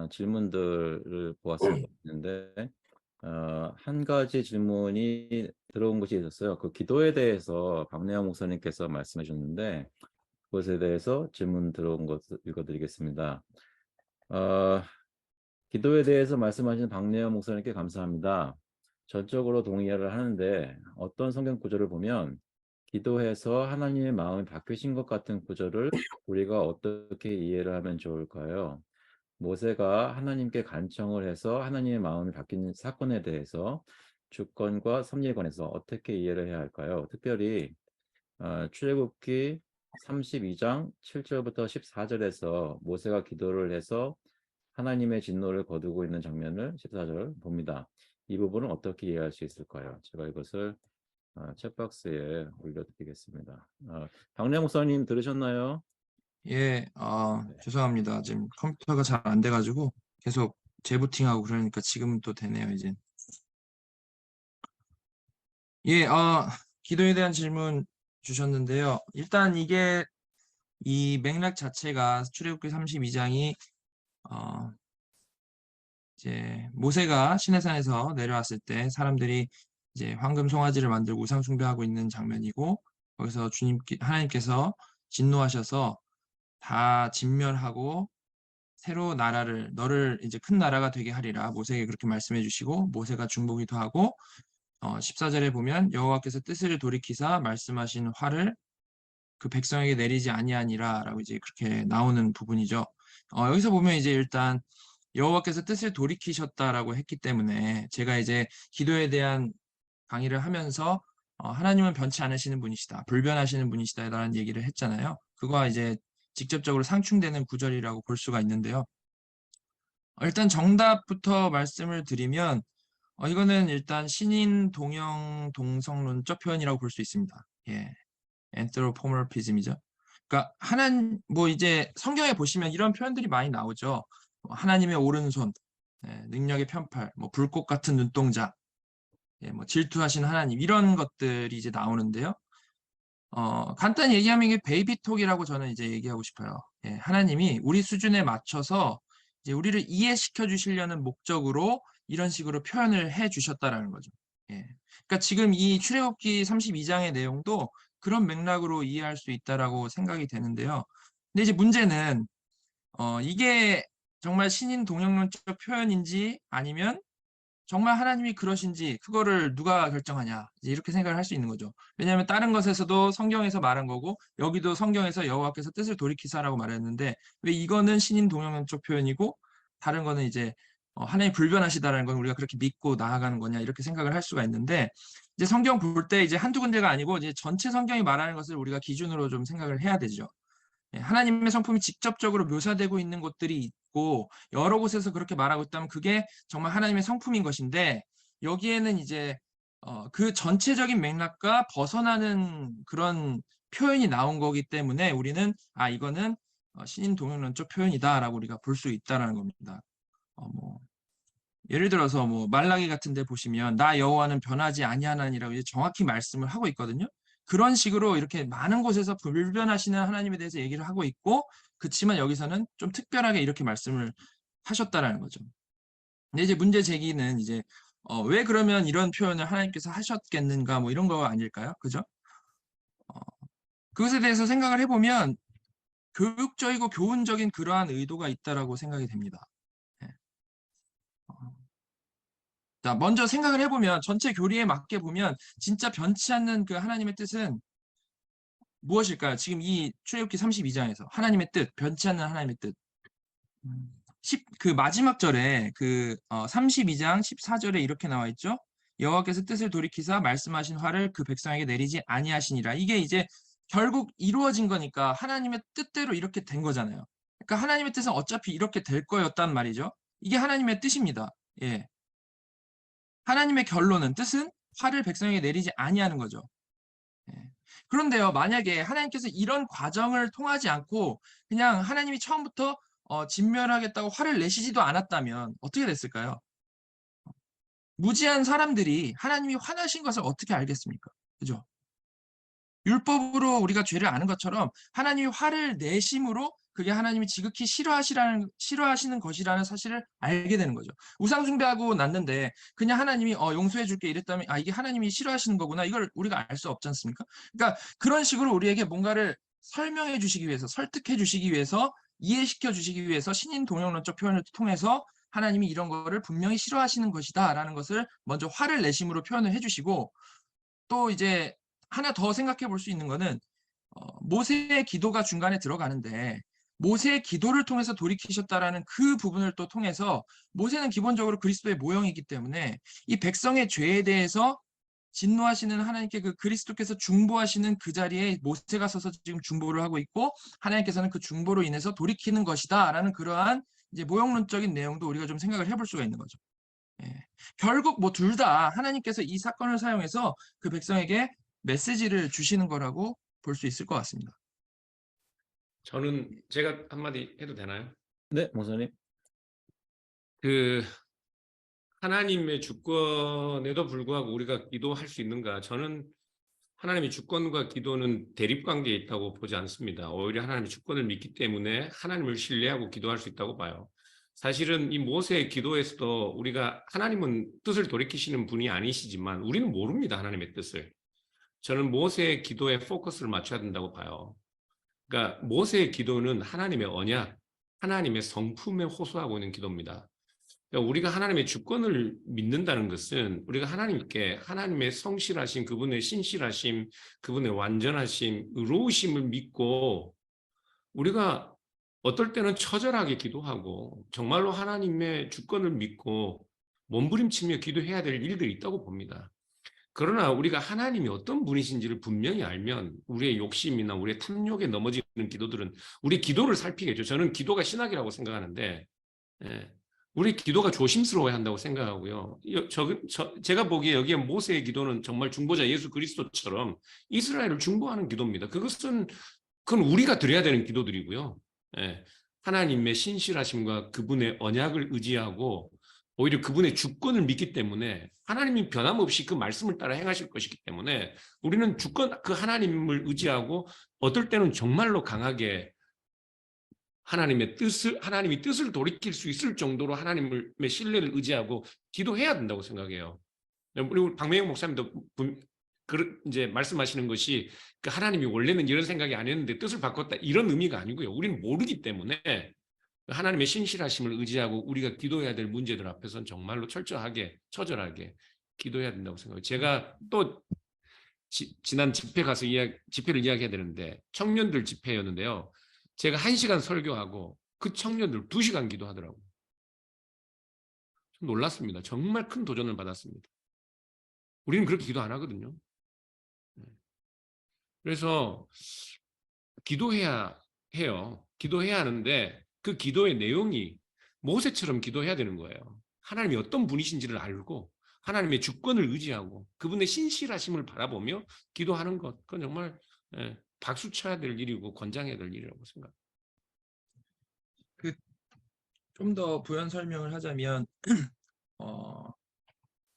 질문들을 보았었는데 한 가지 질문이 들어온 것이 있었어요. 그 기도에 대해서 박래영 목사님께서 말씀해 주셨는데 그것에 대해서 질문 들어온 것을 읽어드리겠습니다. 기도에 대해서 말씀하신 박래영 목사님께 감사합니다. 전적으로 동의를 하는데 어떤 성경 구절을 보면 기도해서 하나님의 마음이 바뀌신 것 같은 구절을 우리가 어떻게 이해를 하면 좋을까요? 모세가 하나님께 간청을 해서 하나님의 마음이 바뀐 사건에 대해서 주권과 섭리에 관해서 어떻게 이해를 해야 할까요? 특별히 출애굽기 32장 7절부터 14절에서 모세가 기도를 해서 하나님의 진노를 거두고 있는 장면을 14절 봅니다. 이 부분을 어떻게 이해할 수 있을까요? 제가 이것을 챗박스에 올려드리겠습니다. 박래 목사님 들으셨나요? 예, 네. 죄송합니다. 지금 컴퓨터가 잘 안 돼가지고 계속 재부팅하고 그러니까 지금은 또 되네요, 이제. 예, 기도에 대한 질문 주셨는데요. 일단 이게 이 맥락 자체가 출애굽기 32장이 이제 모세가 시내산에서 내려왔을 때 사람들이 이제 황금 송아지를 만들고 우상 숭배하고 있는 장면이고 거기서 하나님께서 진노하셔서 다 진멸하고 새로 나라를 너를 이제 큰 나라가 되게 하리라 모세에게 그렇게 말씀해 주시고 모세가 중보기도 하고 14절에 보면 여호와께서 뜻을 돌이키사 말씀하신 화를 그 백성에게 내리지 아니하니라라고 이제 그렇게 나오는 부분이죠. 여기서 보면 이제 일단 여호와께서 뜻을 돌이키셨다라고 했기 때문에 제가 이제 기도에 대한 강의를 하면서 하나님은 변치 않으시는 분이시다, 불변하시는 분이시다라는 얘기를 했잖아요. 그거와 이제 직접적으로 상충되는 구절이라고 볼 수가 있는데요. 일단 정답부터 말씀을 드리면 이거는 일단 신인 동형 동성론적 표현이라고 볼 수 있습니다. 예, anthropomorphism이죠. 그러니까 뭐 이제 성경에 보시면 이런 표현들이 많이 나오죠. 뭐 하나님의 오른손, 능력의 편팔, 뭐 불꽃 같은 눈동자, 뭐 질투하신 하나님 이런 것들이 이제 나오는데요. 간단히 얘기하면 이게 베이비톡이라고 저는 이제 얘기하고 싶어요. 하나님이 우리 수준에 맞춰서 이제 우리를 이해시켜 주시려는 목적으로 이런 식으로 표현을 해 주셨다라는 거죠. 그러니까 지금 이 출애굽기 32장의 내용도 그런 맥락으로 이해할 수 있다라고 생각이 되는데요. 근데 이제 문제는 이게 정말 신인 동영론적 표현인지 아니면 정말 하나님이 그러신지 그거를 누가 결정하냐 이제 이렇게 생각을 할 수 있는 거죠. 왜냐하면 다른 것에서도 성경에서 말한 거고 여기도 성경에서 여호와께서 뜻을 돌이키사라고 말했는데 왜 이거는 신인 동영론적 표현이고 다른 거는 이제 하나님 불변하시다라는 건 우리가 그렇게 믿고 나아가는 거냐 이렇게 생각을 할 수가 있는데 이제 성경 볼 때 이제 한두 군데가 아니고 이제 전체 성경이 말하는 것을 우리가 기준으로 좀 생각을 해야 되죠. 하나님의 성품이 직접적으로 묘사되고 있는 곳들이 있고 여러 곳에서 그렇게 말하고 있다면 그게 정말 하나님의 성품인 것인데 여기에는 이제 그 전체적인 맥락과 벗어나는 그런 표현이 나온 거기 때문에 우리는 이거는 신인 동영론적 표현이다라고 우리가 볼 수 있다라는 겁니다. 뭐 예를 들어서 뭐 말라기 같은 데 보시면 나 여호와는 변하지 아니하나니라고 이제 정확히 말씀을 하고 있거든요. 그런 식으로 이렇게 많은 곳에서 불변하시는 하나님에 대해서 얘기를 하고 있고 그렇지만 여기서는 좀 특별하게 이렇게 말씀을 하셨다라는 거죠. 근데 이제 문제 제기는 이제 왜 그러면 이런 표현을 하나님께서 하셨겠는가 뭐 이런 거 아닐까요? 그죠? 그것에 대해서 생각을 해보면 교육적이고 교훈적인 그러한 의도가 있다라고 생각이 됩니다. 자, 먼저 생각을 해보면 전체 교리에 맞게 보면 진짜 변치 않는 그 하나님의 뜻은 무엇일까요? 지금 이 출애굽기 32장에서 하나님의 뜻, 변치 않는 하나님의 뜻. 그 마지막 절에 그 32장 14절에 이렇게 나와 있죠. 여호와께서 뜻을 돌이키사 말씀하신 화를 그 백성에게 내리지 아니하시니라. 이게 이제 결국 이루어진 거니까 하나님의 뜻대로 이렇게 된 거잖아요. 그러니까 하나님의 뜻은 어차피 이렇게 될 거였단 말이죠. 이게 하나님의 뜻입니다. 예. 하나님의 결론은 뜻은 화를 백성에게 내리지 아니하는 거죠. 그런데요, 만약에 하나님께서 이런 과정을 통하지 않고 그냥 하나님이 처음부터 진멸하겠다고 화를 내시지도 않았다면 어떻게 됐을까요? 무지한 사람들이 하나님이 화나신 것을 어떻게 알겠습니까? 그죠? 율법으로 우리가 죄를 아는 것처럼 하나님이 화를 내심으로 그게 하나님이 지극히 싫어하시는 것이라는 사실을 알게 되는 거죠. 우상 숭배하고 났는데 그냥 하나님이 용서해 줄게 이랬다면 이게 하나님이 싫어하시는 거구나 이걸 우리가 알 수 없지 않습니까? 그러니까 그런 식으로 우리에게 뭔가를 설명해 주시기 위해서 설득해 주시기 위해서 이해시켜 주시기 위해서 신인 동영론적 표현을 통해서 하나님이 이런 거를 분명히 싫어하시는 것이다 라는 것을 먼저 화를 내심으로 표현을 해 주시고 또 이제 하나 더 생각해 볼 수 있는 거는 모세의 기도가 중간에 들어가는데 모세의 기도를 통해서 돌이키셨다라는 그 부분을 또 통해서 모세는 기본적으로 그리스도의 모형이기 때문에 이 백성의 죄에 대해서 진노하시는 하나님께 그 그리스도께서 중보하시는 그 자리에 모세가 서서 지금 중보를 하고 있고 하나님께서는 그 중보로 인해서 돌이키는 것이다라는 그러한 이제 모형론적인 내용도 우리가 좀 생각을 해볼 수가 있는 거죠. 결국 뭐 둘 다 하나님께서 이 사건을 사용해서 그 백성에게 메시지를 주시는 거라고 볼 수 있을 것 같습니다. 저는 제가 한마디 해도 되나요? 네, 목사님. 그 하나님의 주권에도 불구하고 우리가 기도할 수 있는가? 저는 하나님의 주권과 기도는 대립관계에 있다고 보지 않습니다. 오히려 하나님의 주권을 믿기 때문에 하나님을 신뢰하고 기도할 수 있다고 봐요. 사실은 이 모세의 기도에서도 우리가 하나님은 뜻을 돌이키시는 분이 아니시지만 우리는 모릅니다. 하나님의 뜻을. 저는 모세의 기도에 포커스를 맞춰야 된다고 봐요. 그러니까 모세의 기도는 하나님의 언약, 하나님의 성품에 호소하고 있는 기도입니다. 그러니까 우리가 하나님의 주권을 믿는다는 것은 우리가 하나님께 하나님의 성실하심, 그분의 신실하심, 그분의 완전하심, 의로우심을 믿고 우리가 어떨 때는 처절하게 기도하고 정말로 하나님의 주권을 믿고 몸부림치며 기도해야 될 일들이 있다고 봅니다. 그러나 우리가 하나님이 어떤 분이신지를 분명히 알면 우리의 욕심이나 우리의 탐욕에 넘어지는 기도들은 우리 기도를 살피겠죠. 저는 기도가 신학이라고 생각하는데 우리 기도가 조심스러워야 한다고 생각하고요. 제가 보기에 여기에 모세의 기도는 정말 중보자 예수 그리스도처럼 이스라엘을 중보하는 기도입니다. 그것은 그건 우리가 드려야 되는 기도들이고요. 예, 하나님의 신실하심과 그분의 언약을 의지하고 오히려 그분의 주권을 믿기 때문에 하나님이 변함없이 그 말씀을 따라 행하실 것이기 때문에 우리는 주권, 그 하나님을 의지하고 어떨 때는 정말로 강하게 하나님이 뜻을 돌이킬 수 있을 정도로 하나님의 신뢰를 의지하고 기도해야 된다고 생각해요. 우리 박명영 목사님도 이제 말씀하시는 것이 그 하나님이 원래는 이런 생각이 아니었는데 뜻을 바꿨다 이런 의미가 아니고요. 우리는 모르기 때문에 하나님의 신실하심을 의지하고 우리가 기도해야 될 문제들 앞에서는 정말로 철저하게 처절하게 기도해야 된다고 생각해요. 제가 또 지난 집회 가서 집회를 이야기해야 되는데 청년들 집회였는데요. 제가 1시간 설교하고 그 청년들 2시간 기도하더라고요. 좀 놀랐습니다. 정말 큰 도전을 받았습니다. 우리는 그렇게 기도 안 하거든요. 그래서 기도해야 해요. 기도해야 하는데 그 기도의 내용이 모세처럼 기도해야 되는 거예요. 하나님이 어떤 분이신지를 알고 하나님의 주권을 의지하고 그분의 신실하심을 바라보며 기도하는 것, 그건 정말 박수 쳐야 될 일이고 권장해야 될 일이라고 생각합니다. 좀 더 부연 설명을 하자면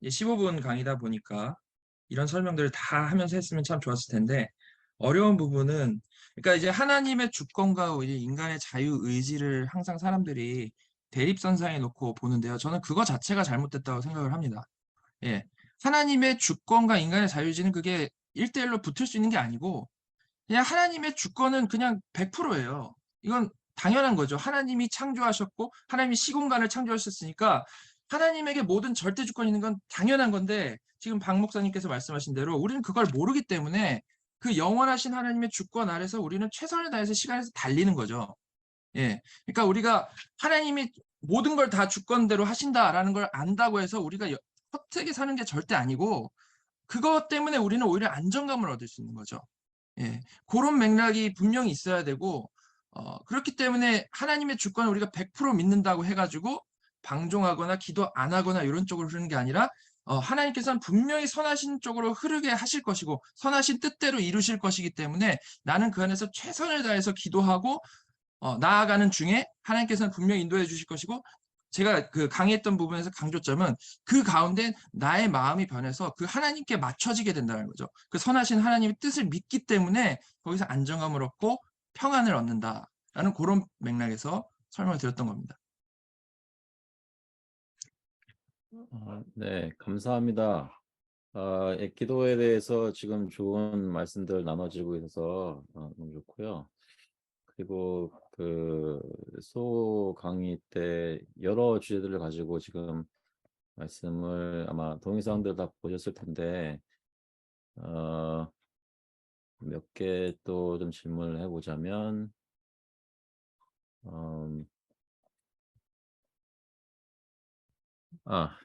15분 강의다 보니까 이런 설명들을 다 하면서 했으면 참 좋았을 텐데 어려운 부분은 그러니까 이제 하나님의 주권과 이제 인간의 자유 의지를 항상 사람들이 대립선상에 놓고 보는데요. 저는 그거 자체가 잘못됐다고 생각을 합니다. 예. 하나님의 주권과 인간의 자유의지는 그게 1대1로 붙을 수 있는 게 아니고 그냥 하나님의 주권은 그냥 100%예요. 이건 당연한 거죠. 하나님이 창조하셨고 하나님이 시공간을 창조하셨으니까 하나님에게 모든 절대 주권이 있는 건 당연한 건데 지금 박 목사님께서 말씀하신 대로 우리는 그걸 모르기 때문에 그 영원하신 하나님의 주권 아래서 우리는 최선을 다해서 시간에서 달리는 거죠. 예. 그러니까 우리가 하나님이 모든 걸 다 주권대로 하신다라는 걸 안다고 해서 우리가 헛되게 사는 게 절대 아니고 그것 때문에 우리는 오히려 안정감을 얻을 수 있는 거죠. 예. 그런 맥락이 분명히 있어야 되고 그렇기 때문에 하나님의 주권을 우리가 100% 믿는다고 해가지고 방종하거나 기도 안 하거나 이런 쪽으로 흐르는 게 아니라 하나님께서는 분명히 선하신 쪽으로 흐르게 하실 것이고 선하신 뜻대로 이루실 것이기 때문에 나는 그 안에서 최선을 다해서 기도하고 나아가는 중에 하나님께서는 분명히 인도해 주실 것이고 제가 그 강의했던 부분에서 강조점은 그 가운데 나의 마음이 변해서 그 하나님께 맞춰지게 된다는 거죠. 그 선하신 하나님의 뜻을 믿기 때문에 거기서 안정감을 얻고 평안을 얻는다라는 그런 맥락에서 설명을 드렸던 겁니다. 네, 감사합니다. 기도에 대해서 지금 좋은 말씀들 나눠지고 있어서 너무 좋고요. 그리고 그 소 강의 때 여러 주제들을 가지고 지금 말씀을 아마 동영상들 다 보셨을 텐데 몇 개 또 좀 질문을 해보자면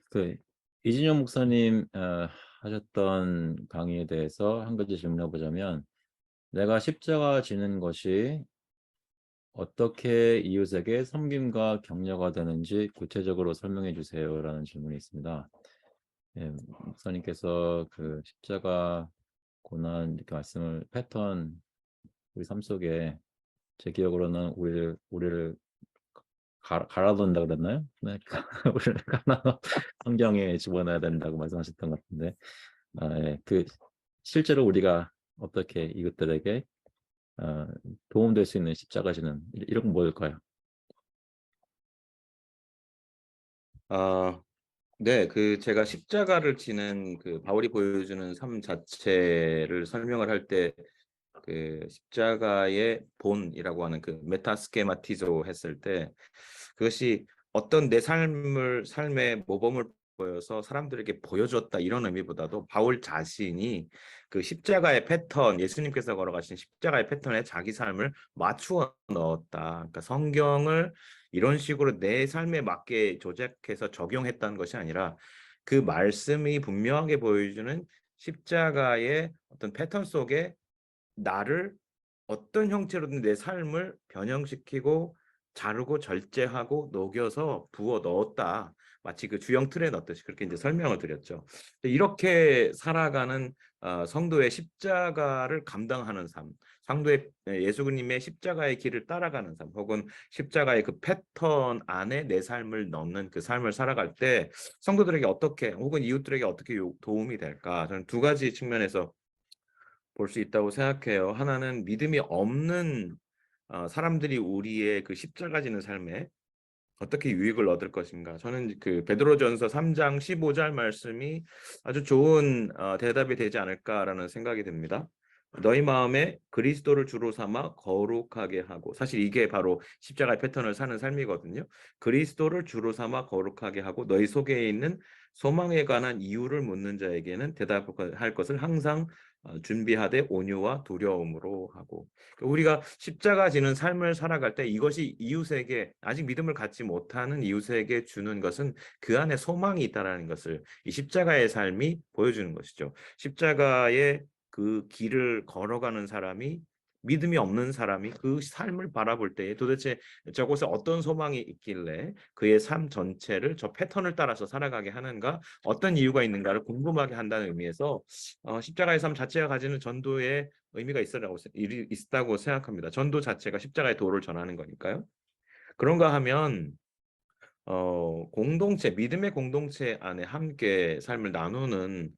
그 이진영 목사님 하셨던 강의에 대해서 한 가지 질문해 보자면 내가 십자가 지는 것이 어떻게 이웃에게 섬김과 격려가 되는지 구체적으로 설명해 주세요라는 질문이 있습니다. 예, 목사님께서 그 십자가 고난 이렇게 말씀을 패턴 우리 삶 속에 제 기억으로는 우리를 갈아놓는다 그랬나요? 네, 우리를 갈아 성경에 집어넣어야 된다고 말씀하셨던 것 같은데, 예, 그 실제로 우리가 어떻게 이것들에게 도움될 수 있는 십자가지는 이런 건 뭘까요? 네, 그 제가 십자가를 지는 그 바울이 보여주는 삶 자체를 설명을 할 때 그 십자가의 본이라고 하는 그 메타스케마티조 했을 때 그것이 어떤 내 삶의 모범을 보여서 사람들에게 보여줬다 이런 의미보다도 바울 자신이 그 십자가의 패턴, 예수님께서 걸어가신 십자가의 패턴에 자기 삶을 맞추어 넣었다. 그러니까 성경을 이런 식으로 내 삶에 맞게 조작해서 적용했다는 것이 아니라 그 말씀이 분명하게 보여주는 십자가의 어떤 패턴 속에 나를 어떤 형태로든 내 삶을 변형시키고 자르고 절제하고 녹여서 부어 넣었다. 마치 그 주형 틀에 넣듯이 그렇게 이제 설명을 드렸죠. 이렇게 살아가는 성도의 십자가를 감당하는 삶, 성도의 예수님의 십자가의 길을 따라가는 삶, 혹은 십자가의 그 패턴 안에 내 삶을 넣는 그 삶을 살아갈 때 성도들에게 어떻게, 혹은 이웃들에게 어떻게 도움이 될까? 저는 두 가지 측면에서 볼 수 있다고 생각해요. 하나는 믿음이 없는 사람들이 우리의 그 십자가 지는 삶에 어떻게 유익을 얻을 것인가. 저는 그 베드로전서 3장 15절 말씀이 아주 좋은 대답이 되지 않을까라는 생각이 듭니다. 너희 마음에 그리스도를 주로 삼아 거룩하게 하고, 사실 이게 바로 십자가의 패턴을 사는 삶이거든요. 그리스도를 주로 삼아 거룩하게 하고 너희 속에 있는 소망에 관한 이유를 묻는 자에게는 대답할 것을 항상 준비하되 온유와 두려움으로 하고. 우리가 십자가 지는 삶을 살아갈 때 이것이 이웃에게, 아직 믿음을 갖지 못하는 이웃에게 주는 것은 그 안에 소망이 있다는 것을 이 십자가의 삶이 보여주는 것이죠. 십자가의 그 길을 걸어가는 사람이, 믿음이 없는 사람이 그 삶을 바라볼 때에 도대체 저곳에 어떤 소망이 있길래 그의 삶 전체를 저 패턴을 따라서 살아가게 하는가, 어떤 이유가 있는가를 궁금하게 한다는 의미에서 십자가의 삶 자체가 가지는 전도의 의미가 있다고 생각합니다. 전도 자체가 십자가의 도를 전하는 거니까요. 그런가 하면 공동체, 믿음의 공동체 안에 함께 삶을 나누는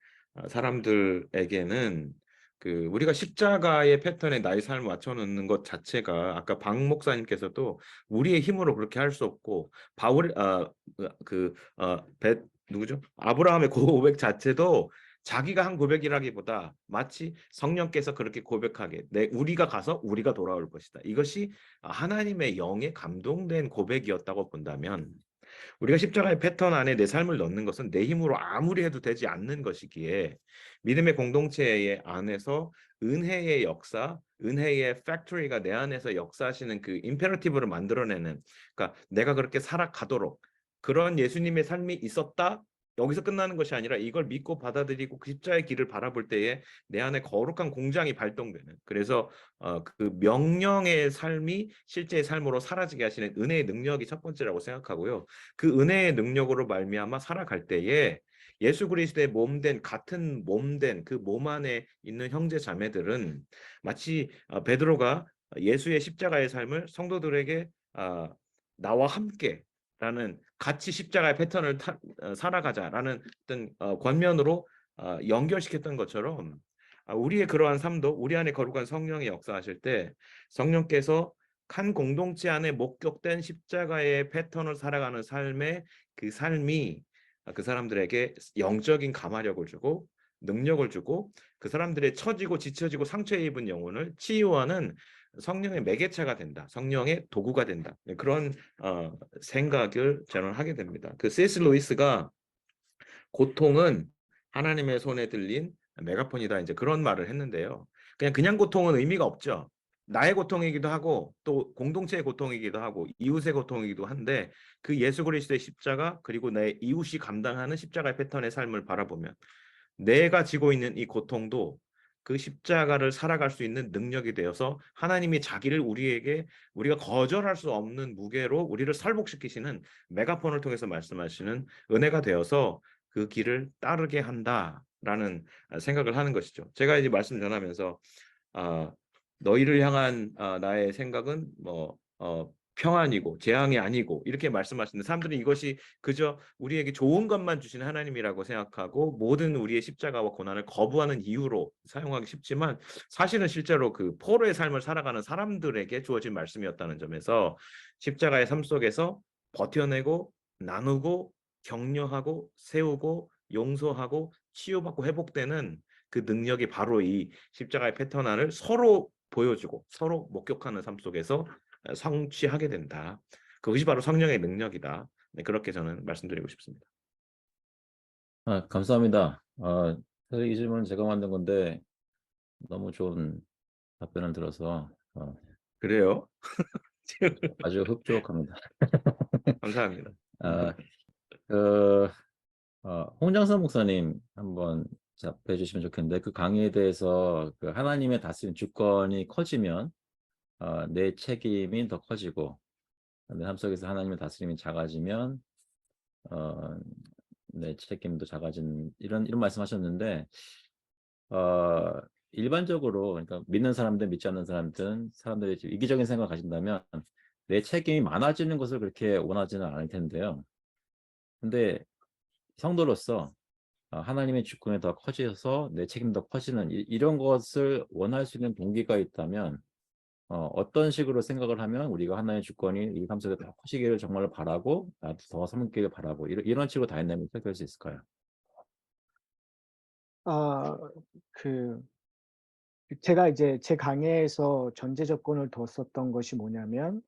사람들에게는 그 우리가 십자가의 패턴에 나의 삶을 맞춰 놓는 것 자체가, 아까 박 목사님께서도 우리의 힘으로 그렇게 할 수 없고, 바울 누구죠? 아브라함의 고백 자체도 자기가 한 고백이라기보다 마치 성령께서 그렇게 고백하게, 우리가 가서 우리가 돌아올 것이다, 이것이 하나님의 영에 감동된 고백이었다고 본다면, 우리가 십자가의 패턴 안에 내 삶을 넣는 것은 내 힘으로 아무리 해도 되지 않는 것이기에, 믿음의 공동체 안에서 은혜의 역사, 은혜의 팩토리가 내 안에서 역사하시는 그 임페러티브를 만들어내는, 그러니까 내가 그렇게 살아가도록 그런 예수님의 삶이 있었다, 여기서 끝나는 것이 아니라 이걸 믿고 받아들이고 그 십자가의 길을 바라볼 때에 내 안에 거룩한 공장이 발동되는, 그래서 그 명령의 삶이 실제의 삶으로 사라지게 하시는 은혜의 능력이 첫 번째라고 생각하고요. 그 은혜의 능력으로 말미암아 살아갈 때에 예수 그리스도의 몸된, 같은 몸된 그 몸 안에 있는 형제 자매들은 마치 베드로가 예수의 십자가의 삶을 성도들에게 나와 함께라는, 같이 십자가의 패턴을 살아가자라는 어떤 권면으로 연결시켰던 것처럼, 우리의 그러한 삶도 우리 안에 거룩한 성령이 역사하실 때 성령께서 한 공동체 안에 목격된 십자가의 패턴을 살아가는 삶의 그 삶이 그 사람들에게 영적인 감화력을 주고 능력을 주고, 그 사람들의 처지고 지쳐지고 상처에 입은 영혼을 치유하는 성령의 매개체가 된다, 성령의 도구가 된다, 그런 생각을 저는 하게 됩니다. 그 C.S. 루이스가 고통은 하나님의 손에 들린 메가폰이다, 이제 그런 말을 했는데요. 그냥 고통은 의미가 없죠. 나의 고통이기도 하고 또 공동체의 고통이기도 하고 이웃의 고통이기도 한데, 그 예수 그리스도의 십자가, 그리고 내 이웃이 감당하는 십자가의 패턴의 삶을 바라보면 내가 지고 있는 이 고통도 그 십자가를 살아갈 수 있는 능력이 되어서 하나님이 자기를 우리가 거절할 수 없는 무게로 우리를 설복시키시는 메가폰을 통해서 말씀하시는 은혜가 되어서 그 길을 따르게 한다라는 생각을 하는 것이죠. 제가 이제 말씀 전하면서 너희를 향한 나의 생각은 평안이고 재앙이 아니고 이렇게 말씀하시는 사람들은 이것이 그저 우리에게 좋은 것만 주시는 하나님이라고 생각하고 모든 우리의 십자가와 고난을 거부하는 이유로 사용하기 쉽지만, 사실은 실제로 그 포로의 삶을 살아가는 사람들에게 주어진 말씀이었다는 점에서 십자가의 삶 속에서 버텨내고 나누고 격려하고 세우고 용서하고 치유받고 회복되는 그 능력이 바로 이 십자가의 패턴을 서로 보여주고 서로 목격하는 삶 속에서 성취하게 된다. 그것이 바로 성령의 능력이다. 네, 그렇게 저는 말씀드리고 싶습니다. 감사합니다. 사실 이 질문은 제가 만든 건데 너무 좋은 답변을 들어서 그래요? 아주 흡족합니다. 감사합니다. 홍장선 목사님 한번 답해 주시면 좋겠는데, 그 강의에 대해서 그 하나님의 다스림 주권이 커지면 내 책임이 더 커지고, 내 삶 속에서 하나님의 다스림이 작아지면 내 책임도 작아진, 이런 말씀하셨는데, 일반적으로 그러니까 믿는 사람들, 믿지 않는 사람들이 이기적인 생각을 가진다면 내 책임이 많아지는 것을 그렇게 원하지는 않을 텐데요. 근데 성도로서 하나님의 주권이 더 커져서 내 책임도 커지는 이런 것을 원할 수 있는 동기가 있다면 어떤 식으로 생각을 하면 우리가 하나님의 주권이 이 삶 속에 더 커지기를 정말로 바라고 나도 더 섬기기를 바라고 이런 식으로 다이내믹을 설계할 수 있을까요? 아, 그, 제가 이제 제 강의에서 전제 조건을 뒀었던 것이 뭐냐면,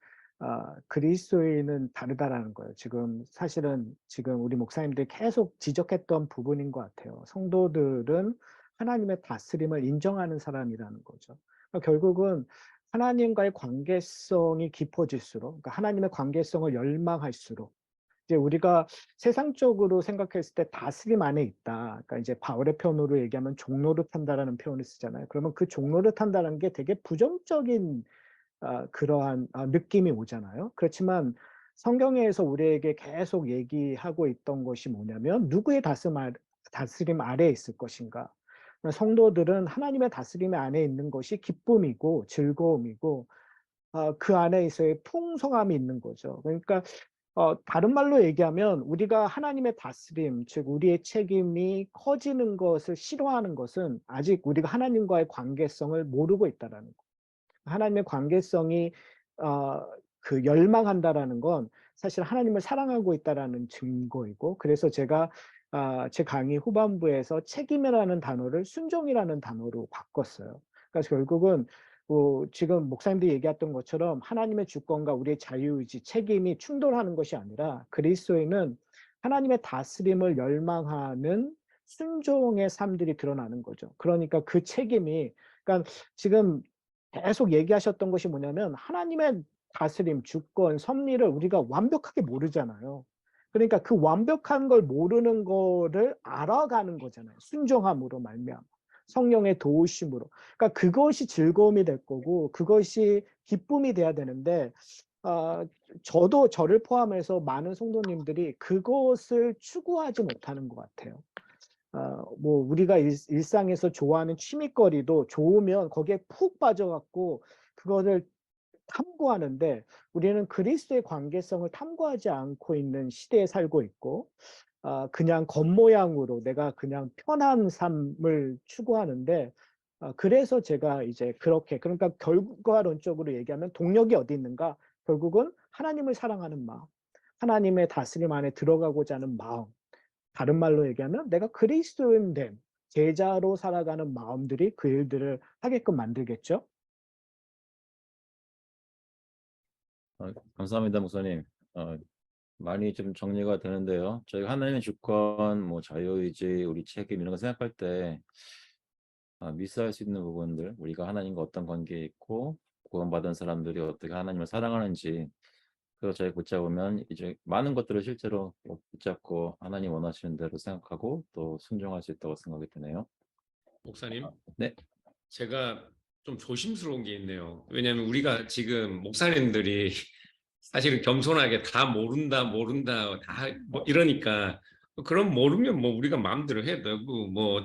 그리스도인은 다르다라는 거예요. 지금 사실은 지금 우리 목사님들이 계속 지적했던 부분인 것 같아요. 성도들은 하나님의 다스림을 인정하는 사람이라는 거죠. 그러니까 결국은 하나님과의 관계성이 깊어질수록, 그러니까 하나님의 관계성을 열망할수록, 이제 우리가 세상적으로 생각했을 때 다스림 안에 있다. 그러니까 이제 바울의 표현으로 얘기하면 종노릇한다라는 표현을 쓰잖아요. 그러면 그 종노릇한다라는 게 되게 부정적인 그러한 느낌이 오잖아요. 그렇지만 성경에서 우리에게 계속 얘기하고 있던 것이 뭐냐면 누구의 다스림 아래에 있을 것인가. 성도들은 하나님의 다스림 안에 있는 것이 기쁨이고 즐거움이고 그 안에서의 풍성함이 있는 거죠. 그러니까 다른 말로 얘기하면 우리가 하나님의 다스림, 즉 우리의 책임이 커지는 것을 싫어하는 것은 아직 우리가 하나님과의 관계성을 모르고 있다라는 거. 하나님의 관계성이 그 열망한다라는 건 사실 하나님을 사랑하고 있다라는 증거이고, 그래서 제가 제 강의 후반부에서 책임이라는 단어를 순종이라는 단어로 바꿨어요. 그러니까 결국은 지금 목사님들이 얘기했던 것처럼 하나님의 주권과 우리의 자유의지, 책임이 충돌하는 것이 아니라 그리스도인은 하나님의 다스림을 열망하는 순종의 삶들이 드러나는 거죠. 그러니까 그 책임이, 그러니까 지금 계속 얘기하셨던 것이 뭐냐면 하나님의 다스림, 주권, 섭리를 우리가 완벽하게 모르잖아요. 그러니까 그 완벽한 걸 모르는 거를 알아가는 거잖아요. 순종함으로 말미암아. 성령의 도우심으로. 그러니까 그것이 즐거움이 될 거고 그것이 기쁨이 돼야 되는데 저도 저를 포함해서 많은 성도님들이 그것을 추구하지 못하는 것 같아요. 뭐 우리가 일상에서 좋아하는 취미거리도 좋으면 거기에 푹 빠져갖고 그거를 탐구하는데 우리는 그리스도의 관계성을 탐구하지 않고 있는 시대에 살고 있고 그냥 겉모양으로 내가 그냥 편한 삶을 추구하는데 그래서 제가 이제 그렇게 그러니까 결과론적으로 얘기하면 동력이 어디 있는가? 결국은 하나님을 사랑하는 마음, 하나님의 다스림 안에 들어가고자 하는 마음, 다른 말로 얘기하면 내가 그리스도인 된 제자로 살아가는 마음들이 그 일들을 하게끔 만들겠죠. 감사합니다, 목사님. 많이 좀 정리가 되는데요. 저희가 하나님의 주권, 뭐 자유의지, 우리 책임 이런 거 생각할 때 미스할 수 있는 부분들, 우리가 하나님과 어떤 관계에 있고 구원받은 사람들이 어떻게 하나님을 사랑하는지 그거 저희 붙잡으면 이제 많은 것들을 실제로 붙잡고 하나님 원하시는 대로 생각하고 또 순종할 수 있다고 생각이 드네요. 목사님, 네. 제가 좀 조심스러운 게 있네요. 왜냐하면 우리가 지금 목사님들이 사실은 겸손하게 다 모른다 다 뭐 이러니까 그럼 모르면 뭐 우리가 마음대로 해도 되고 뭐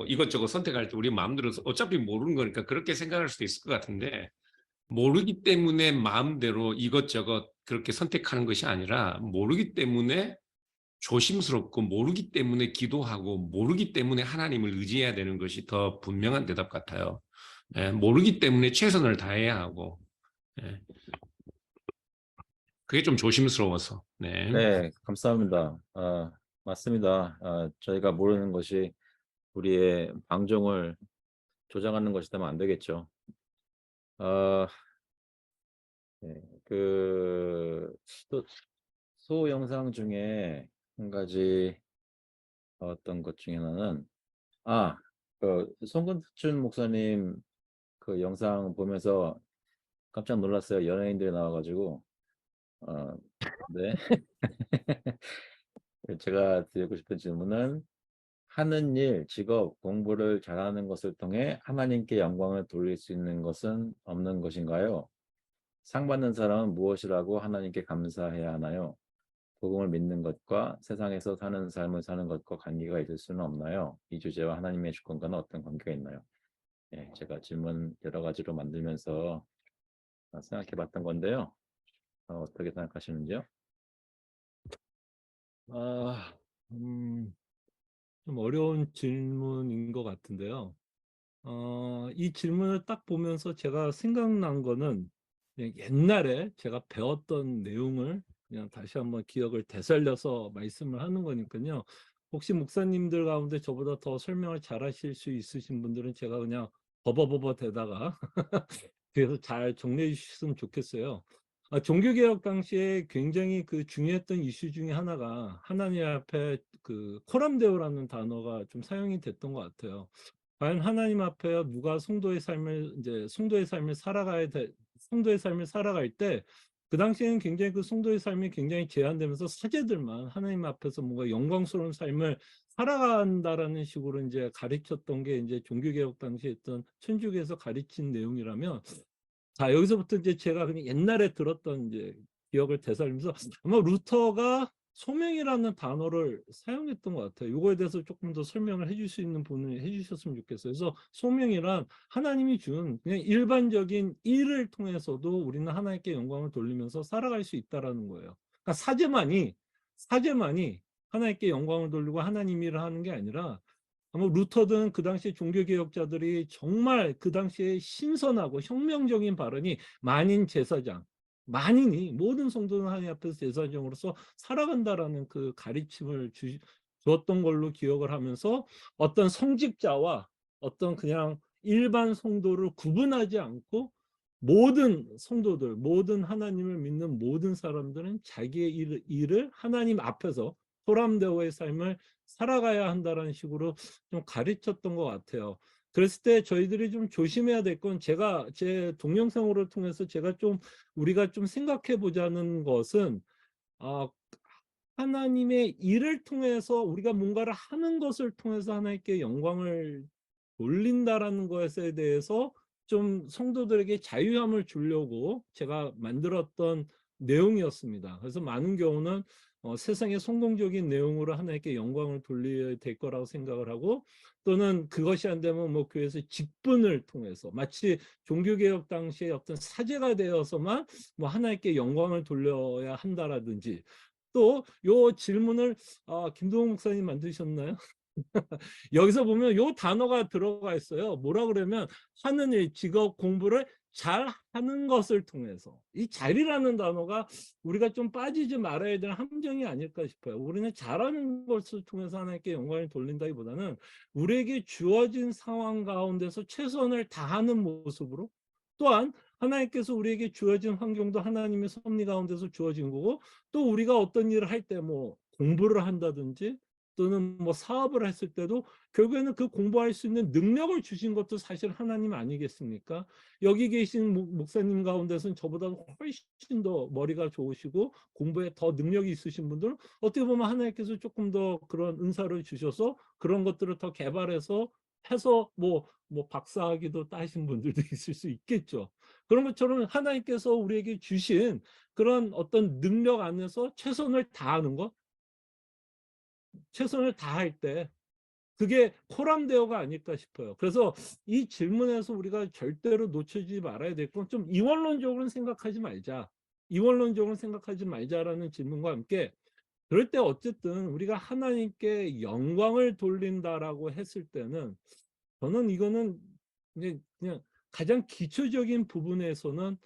이것저것 선택할 때 우리 마음대로 어차피 모르는 거니까 그렇게 생각할 수도 있을 것 같은데 모르기 때문에 마음대로 이것저것 그렇게 선택하는 것이 아니라 모르기 때문에 조심스럽고 모르기 때문에 기도하고 모르기 때문에 하나님을 의지해야 되는 것이 더 분명한 대답 같아요. 모르기 때문에 최선을 다해야 하고 그게 좀 조심스러워서. 네, 감사합니다. 맞습니다. 저희가 모르는 것이 우리의 방종을 조장하는 것이라면 안 되겠죠. 네, 또 수호 영상 중에 한 가지 어떤 것 중에 하나는 송근춘 목사님 그 영상 보면서 깜짝 놀랐어요. 연예인들이 나와가지고 네. 제가 드리고 싶은 질문은 하는 일, 직업, 공부를 잘하는 것을 통해 하나님께 영광을 돌릴 수 있는 것은 없는 것인가요? 상 받는 사람은 무엇이라고 하나님께 감사해야 하나요? 복음을 믿는 것과 세상에서 사는 삶을 사는 것과 관계가 있을 수는 없나요? 이 주제와 하나님의 주권과는 어떤 관계가 있나요? 예, 제가 질문 여러 가지로 만들면서 생각해 봤던 건데요. 어떻게 생각하시는지요? 아, 좀 어려운 질문인 것 같은데요. 이 질문을 딱 보면서 제가 생각난 거는 그냥 옛날에 제가 배웠던 내용을 그냥 다시 한번 기억을 되살려서 말씀을 하는 거니까요. 혹시 목사님들 가운데 저보다 더 설명을 잘 하실 수 있으신 분들은 제가 그냥 버버버버 대다가 그래서 잘 정리해 주셨으면 좋겠어요. 종교개혁 당시에 굉장히 그 중요했던 이슈 중에 하나가 하나님 앞에 그 코람데오라는 단어가 좀 사용이 됐던 것 같아요. 과연 하나님 앞에 누가 성도의 삶을 이제 성도의 삶을 성도의 삶을 살아갈 때 그 당시에는 굉장히 그 성도의 삶이 굉장히 제한되면서 사제들만 하나님 앞에서 뭔가 영광스러운 삶을 살아간다라는 식으로 이제 가르쳤던 게 이제 종교개혁 당시에 했던 천주교에서 가르친 내용이라면, 자, 여기서부터 이제 제가 그냥 옛날에 들었던 이제 기억을 되살리면서 아마 루터가 소명이라는 단어를 사용했던 것 같아요. 이거에 대해서 조금 더 설명을 해줄 수 있는 분이 해주셨으면 좋겠어요. 그래서 소명이란 하나님이 준 그냥 일반적인 일을 통해서도 우리는 하나님께 영광을 돌리면서 살아갈 수 있다라는 거예요. 그러니까 사제만이 하나님께 영광을 돌리고 하나님 일을 하는 게 아니라, 아마 루터 등 그 당시 종교개혁자들이 정말 그 당시에 신선하고 혁명적인 발언이 만인이 모든 성도는 하나님 앞에서 제사장으로서 살아간다라는 그 가르침을 주었던 걸로 기억을 하면서 어떤 성직자와 어떤 그냥 일반 성도를 구분하지 않고 모든 성도들, 모든 하나님을 믿는 모든 사람들은 자기의 일을 하나님 앞에서 소람대오의 삶을 살아가야 한다는 식으로 좀 가르쳤던 것 같아요. 그랬을 때 저희들이 좀 조심해야 될 건, 제가 제 동영상으로 통해서 제가 좀 우리가 좀 생각해 보자는 것은, 하나님의 일을 통해서 우리가 뭔가를 하는 것을 통해서 하나님께 영광을 돌린다라는 것에 대해서 좀 성도들에게 자유함을 주려고 제가 만들었던 내용이었습니다. 그래서 많은 경우는 세상의 성공적인 내용으로 하나님께 영광을 돌려야 될 거라고 생각을 하고, 또는 그것이 안 되면 뭐 교회에서 직분을 통해서 마치 종교개혁 당시에 어떤 사제가 되어서만 뭐 하나님께 영광을 돌려야 한다라든지, 또 요 질문을 김동욱 목사님 만드셨나요? 여기서 보면 요 단어가 들어가 있어요. 뭐라 그러면 하는 일, 직업, 공부를 잘 하는 것을 통해서. 이 잘이라는 단어가 우리가 좀 빠지지 말아야 될 함정이 아닐까 싶어요. 우리는 잘하는 것을 통해서 하나님께 영광을 돌린다기보다는 우리에게 주어진 상황 가운데서 최선을 다하는 모습으로, 또한 하나님께서 우리에게 주어진 환경도 하나님의 섭리 가운데서 주어진 거고, 또 우리가 어떤 일을 할 때 뭐 공부를 한다든지 또는 뭐 사업을 했을 때도 결국에는 그 공부할 수 있는 능력을 주신 것도 사실 하나님 아니겠습니까? 여기 계신 목사님 가운데서는 저보다 훨씬 더 머리가 좋으시고 공부에 더 능력이 있으신 분들은 어떻게 보면 하나님께서 조금 더 그런 은사를 주셔서 그런 것들을 더 개발해서 해서 뭐 박사학위도 따신 분들도 있을 수 있겠죠. 그런 것처럼 하나님께서 우리에게 주신 그런 어떤 능력 안에서 최선을 다하는 것, 최선을 다할 때 그게 코람데오가 아닐까 싶어요. 그래서 이 질문에서 우리가 절대로 놓치지 말아야 될 건, 좀 이원론적으로는 생각하지 말자라는 질문과 함께, 그럴 때 어쨌든 우리가 하나님께 영광을 돌린다라고 했을 때는, 저는 이거는 그냥 가장 기초적인 부분에서는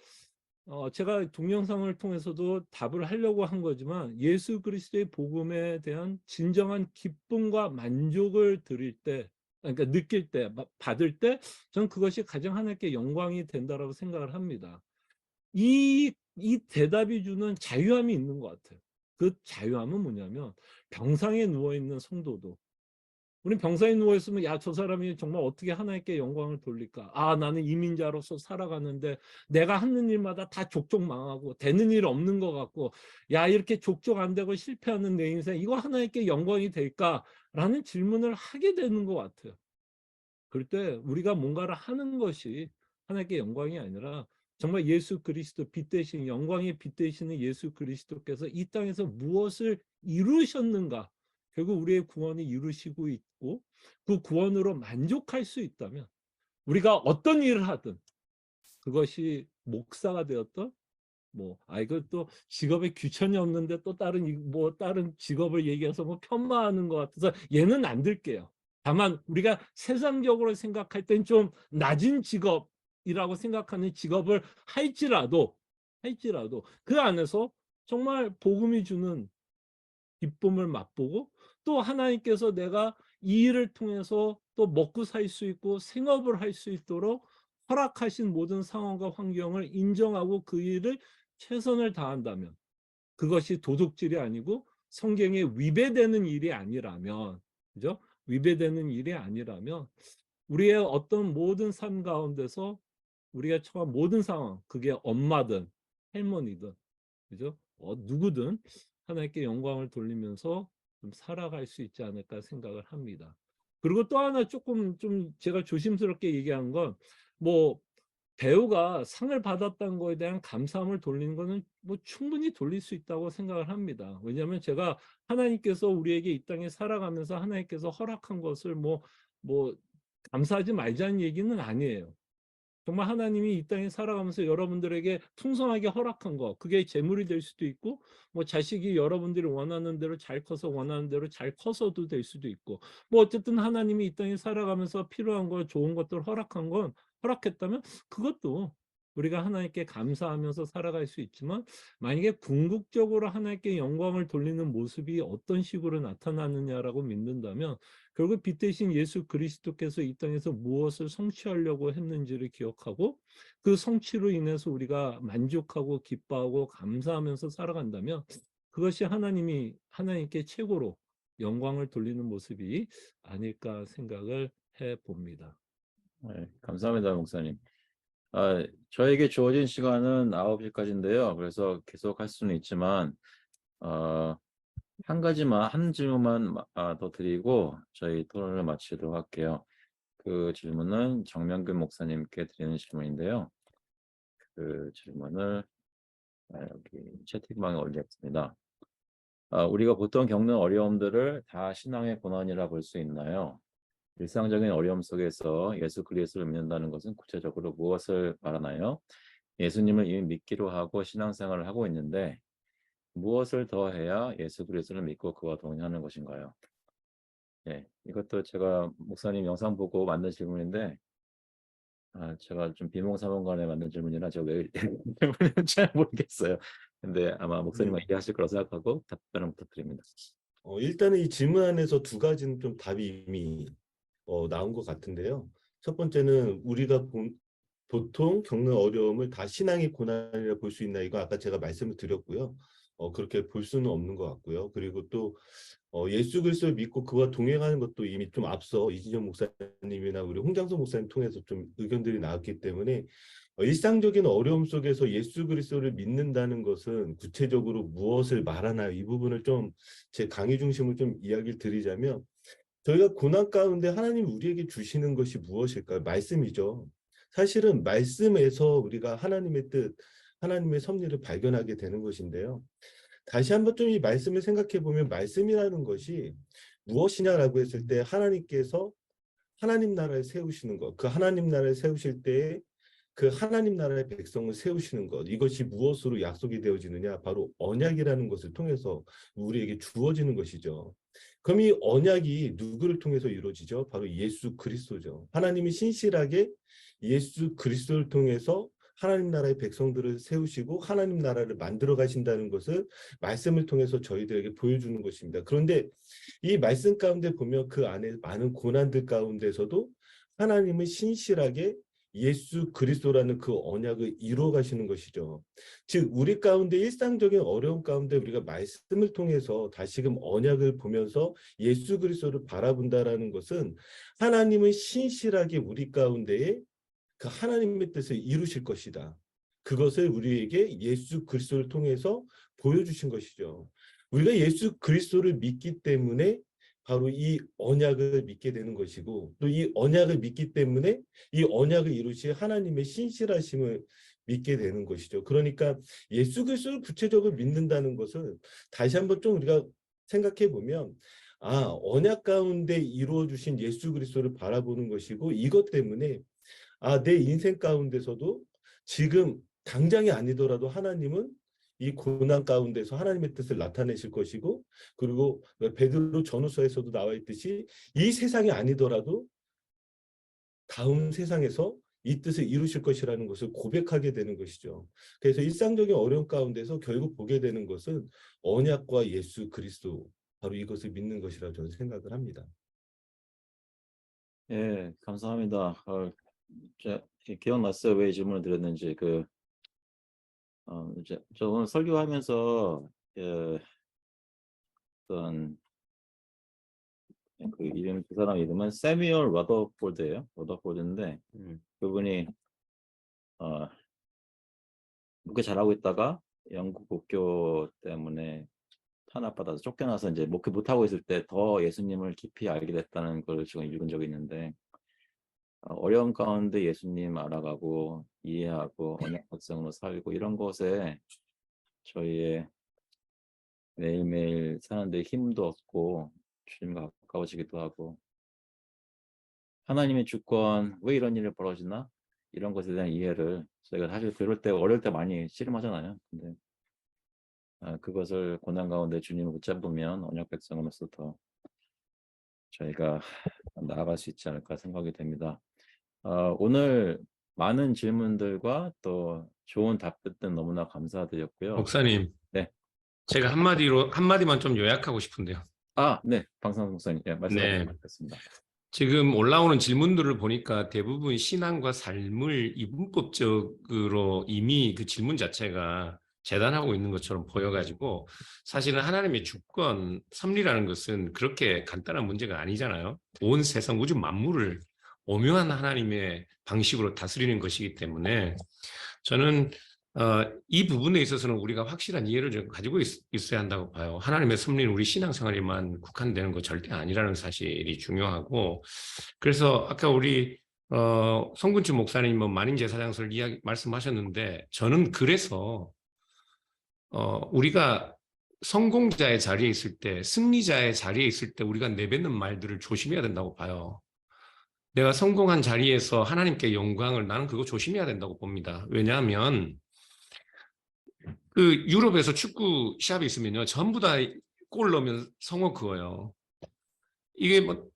제가 동영상을 통해서도 답을 하려고 한 거지만, 예수 그리스도의 복음에 대한 진정한 기쁨과 만족을 드릴 때, 그러니까 느낄 때, 받을 때, 저는 그것이 가장 하나님께 영광이 된다라고 생각을 합니다. 이 대답이 주는 자유함이 있는 것 같아요. 그 자유함은 뭐냐면, 병상에 누워있는 성도도, 우리 병상에 누워있으면 야, 저 사람이 정말 어떻게 하나님께 영광을 돌릴까? 나는 이민자로서 살아가는데 내가 하는 일마다 다 족족 망하고 되는 일 없는 것 같고, 야, 이렇게 족족 안 되고 실패하는 내 인생, 이거 하나님께 영광이 될까? 라는 질문을 하게 되는 것 같아요. 그럴 때 우리가 뭔가를 하는 것이 하나님께 영광이 아니라 정말 예수 그리스도 빛 되신 영광의 빛 되시는 예수 그리스도께서 이 땅에서 무엇을 이루셨는가? 결국 우리의 구원이 이루시고 있고 그 구원으로 만족할 수 있다면 우리가 어떤 일을 하든 그것이 목사가 되었던 이거 또 직업에 귀천이 없는데 또 다른 직업을 얘기해서 편마하는 것 같아서 얘는 안 들게요. 다만 우리가 세상적으로 생각할 땐 좀 낮은 직업이라고 생각하는 직업을 할지라도 그 안에서 정말 복음이 주는 기쁨을 맛보고 또 하나님께서 내가 이 일을 통해서 또 먹고 살 수 있고 생업을 할 수 있도록 허락하신 모든 상황과 환경을 인정하고 그 일을 최선을 다한다면 그것이 도둑질이 아니고 성경에 위배되는 일이 아니라면, 그죠? 위배되는 일이 아니라면 우리의 어떤 모든 삶 가운데서 우리가 처한 모든 상황, 그게 엄마든 할머니든, 그죠? 누구든 하나님께 영광을 돌리면서 좀 살아갈 수 있지 않을까 생각을 합니다. 그리고 또 하나 조금 좀 제가 조심스럽게 얘기한 건 배우가 상을 받았다는 거에 대한 감사함을 돌리는 거는 충분히 돌릴 수 있다고 생각을 합니다. 왜냐하면 제가 하나님께서 우리에게 이 땅에 살아가면서 하나님께서 허락한 것을 감사하지 말자는 얘기는 아니에요. 정말 하나님이 이 땅에 살아가면서 여러분들에게 풍성하게 허락한 거, 그게 재물이 될 수도 있고, 자식이 여러분들이 원하는 대로 잘 커서 원하는 대로 잘 커서도 될 수도 있고, 어쨌든 하나님이 이 땅에 살아가면서 필요한 거, 좋은 것들 허락했다면 그것도 우리가 하나님께 감사하면서 살아갈 수 있지만, 만약에 궁극적으로 하나님께 영광을 돌리는 모습이 어떤 식으로 나타나느냐라고 믿는다면 결국 빛 대신 예수 그리스도께서 이 땅에서 무엇을 성취하려고 했는지를 기억하고 그 성취로 인해서 우리가 만족하고 기뻐하고 감사하면서 살아간다면 그것이 하나님께 최고로 영광을 돌리는 모습이 아닐까 생각을 해봅니다. 네, 감사합니다, 목사님. 저에게 주어진 시간은 9시까지인데요. 그래서 계속 할 수는 있지만 한 질문만 더 드리고 저희 토론을 마치도록 할게요. 그 질문은 정명근 목사님께 드리는 질문인데요. 그 질문을 여기 채팅방에 올렸습니다. 우리가 보통 겪는 어려움들을 다 신앙의 고난이라 볼 수 있나요? 일상적인 어려움 속에서 예수 그리스도를 믿는다는 것은 구체적으로 무엇을 말하나요? 예수님을 이미 믿기로 하고 신앙생활을 하고 있는데 무엇을 더 해야 예수 그리스도를 믿고 그와 동행하는 것인가요? 네, 이것도 제가 목사님 영상 보고 만든 질문인데 제가 좀 비몽사몽간에 만든 질문이라 제가 왜 질문인지 잘 모르겠어요. 근데 아마 목사님은 이해하실 거라고 생각하고 답변을 부탁드립니다. 일단은 이 질문 안에서 두 가지는 좀 답이 이미 나온 것 같은데요. 첫 번째는 우리가 보통 겪는 어려움을 다 신앙의 고난이라 볼 수 있나, 이거 아까 제가 말씀을 드렸고요. 그렇게 볼 수는 없는 것 같고요. 그리고 또 예수 그리스도를 믿고 그와 동행하는 것도 이미 좀 앞서 이진영 목사님이나 우리 홍장선 목사님 통해서 좀 의견들이 나왔기 때문에 일상적인 어려움 속에서 예수 그리스도를 믿는다는 것은 구체적으로 무엇을 말하나요? 이 부분을 좀 제 강의 중심으로 좀 이야기를 드리자면, 저희가 고난 가운데 하나님 우리에게 주시는 것이 무엇일까요? 말씀이죠. 사실은 말씀에서 우리가 하나님의 뜻, 하나님의 섭리를 발견하게 되는 것인데요. 다시 한번 좀 이 말씀을 생각해 보면 말씀이라는 것이 무엇이냐라고 했을 때 하나님께서 하나님 나라를 세우시는 것, 그 하나님 나라를 세우실 때에 그 하나님 나라의 백성을 세우시는 것, 이것이 무엇으로 약속이 되어지느냐? 바로 언약이라는 것을 통해서 우리에게 주어지는 것이죠. 그럼 이 언약이 누구를 통해서 이루어지죠? 바로 예수 그리스도죠. 하나님이 신실하게 예수 그리스도를 통해서 하나님 나라의 백성들을 세우시고 하나님 나라를 만들어 가신다는 것을 말씀을 통해서 저희들에게 보여주는 것입니다. 그런데 이 말씀 가운데 보면 그 안에 많은 고난들 가운데서도 하나님은 신실하게 예수 그리스도라는 그 언약을 이루어 가시는 것이죠. 즉 우리 가운데 일상적인 어려움 가운데 우리가 말씀을 통해서 다시금 언약을 보면서 예수 그리스도를 바라본다라는 것은 하나님은 신실하게 우리 가운데에 그 하나님의 뜻을 이루실 것이다. 그것을 우리에게 예수 그리스도를 통해서 보여주신 것이죠. 우리가 예수 그리스도를 믿기 때문에 바로 이 언약을 믿게 되는 것이고 또 이 언약을 믿기 때문에 이 언약을 이루실 하나님의 신실하심을 믿게 되는 것이죠. 그러니까 예수 그리스도를 구체적으로 믿는다는 것은 다시 한번 좀 우리가 생각해 보면 언약 가운데 이루어 주신 예수 그리스도를 바라보는 것이고 이것 때문에 내 인생 가운데서도 지금 당장이 아니더라도 하나님은 이 고난 가운데서 하나님의 뜻을 나타내실 것이고 그리고 베드로 전후서에서도 나와 있듯이 이 세상이 아니더라도 다음 세상에서 이 뜻을 이루실 것이라는 것을 고백하게 되는 것이죠. 그래서 일상적인 어려움 가운데서 결국 보게 되는 것은 언약과 예수 그리스도 바로 이것을 믿는 것이라 저는 생각을 합니다. 예, 감사합니다. 기억났어요. 왜 이 질문을 드렸는지. 이제 저 오늘 설교하면서 어떤 그 사람 이름은 세뮤얼 러더포드예요. 러더포드인데 그분이 목회 잘하고 있다가 영국 국교 때문에 탄압받아서 쫓겨나서 이제 목회 못하고 있을 때 더 예수님을 깊이 알게 됐다는 걸 지금 읽은 적이 있는데 어려운 가운데 예수님 알아가고 이해하고 언약 백성으로 살고 이런 것에 저희의 매일매일 사는데 힘도 얻고 주님과 가까워지기도 하고 하나님의 주권 왜 이런 일이 벌어지나 이런 것에 대한 이해를 저희가 사실 그럴 때 어릴 때 많이 씨름하잖아요. 근데 그것을 고난 가운데 주님을 붙잡으면 언약 백성으로서 더 저희가 나아갈 수 있지 않을까 생각이 됩니다. 오늘 많은 질문들과 또 좋은 답변 너무나 감사드렸고요. 목사님, 네. 제가 한마디만 좀 요약하고 싶은데요. 네, 방상 목사님, 말씀하시면 좋겠습니다. 지금 올라오는 질문들을 보니까 대부분 신앙과 삶을 이분법적으로 이미 그 질문 자체가 재단하고 있는 것처럼 보여가지고 사실은 하나님의 주권, 섭리라는 것은 그렇게 간단한 문제가 아니잖아요. 온 세상 우주 만물을 오묘한 하나님의 방식으로 다스리는 것이기 때문에 저는 이 부분에 있어서는 우리가 확실한 이해를 좀 가지고 있어야 한다고 봐요. 하나님의 섭리는 우리 신앙생활에만 국한되는 거 절대 아니라는 사실이 중요하고 그래서 아까 우리 성군주 목사님 만인제사장설 말씀하셨는데 저는 그래서 우리가 성공자의 자리에 있을 때 승리자의 자리에 있을 때 우리가 내뱉는 말들을 조심해야 된다고 봐요. 내가 성공한 자리에서 하나님께 영광을 나는 그거 조심해야 된다고 봅니다. 왜냐하면 그 유럽에서 축구 시합이 있으면요. 전부 다 골 넣으면 성호 그거예요. 이게 뭐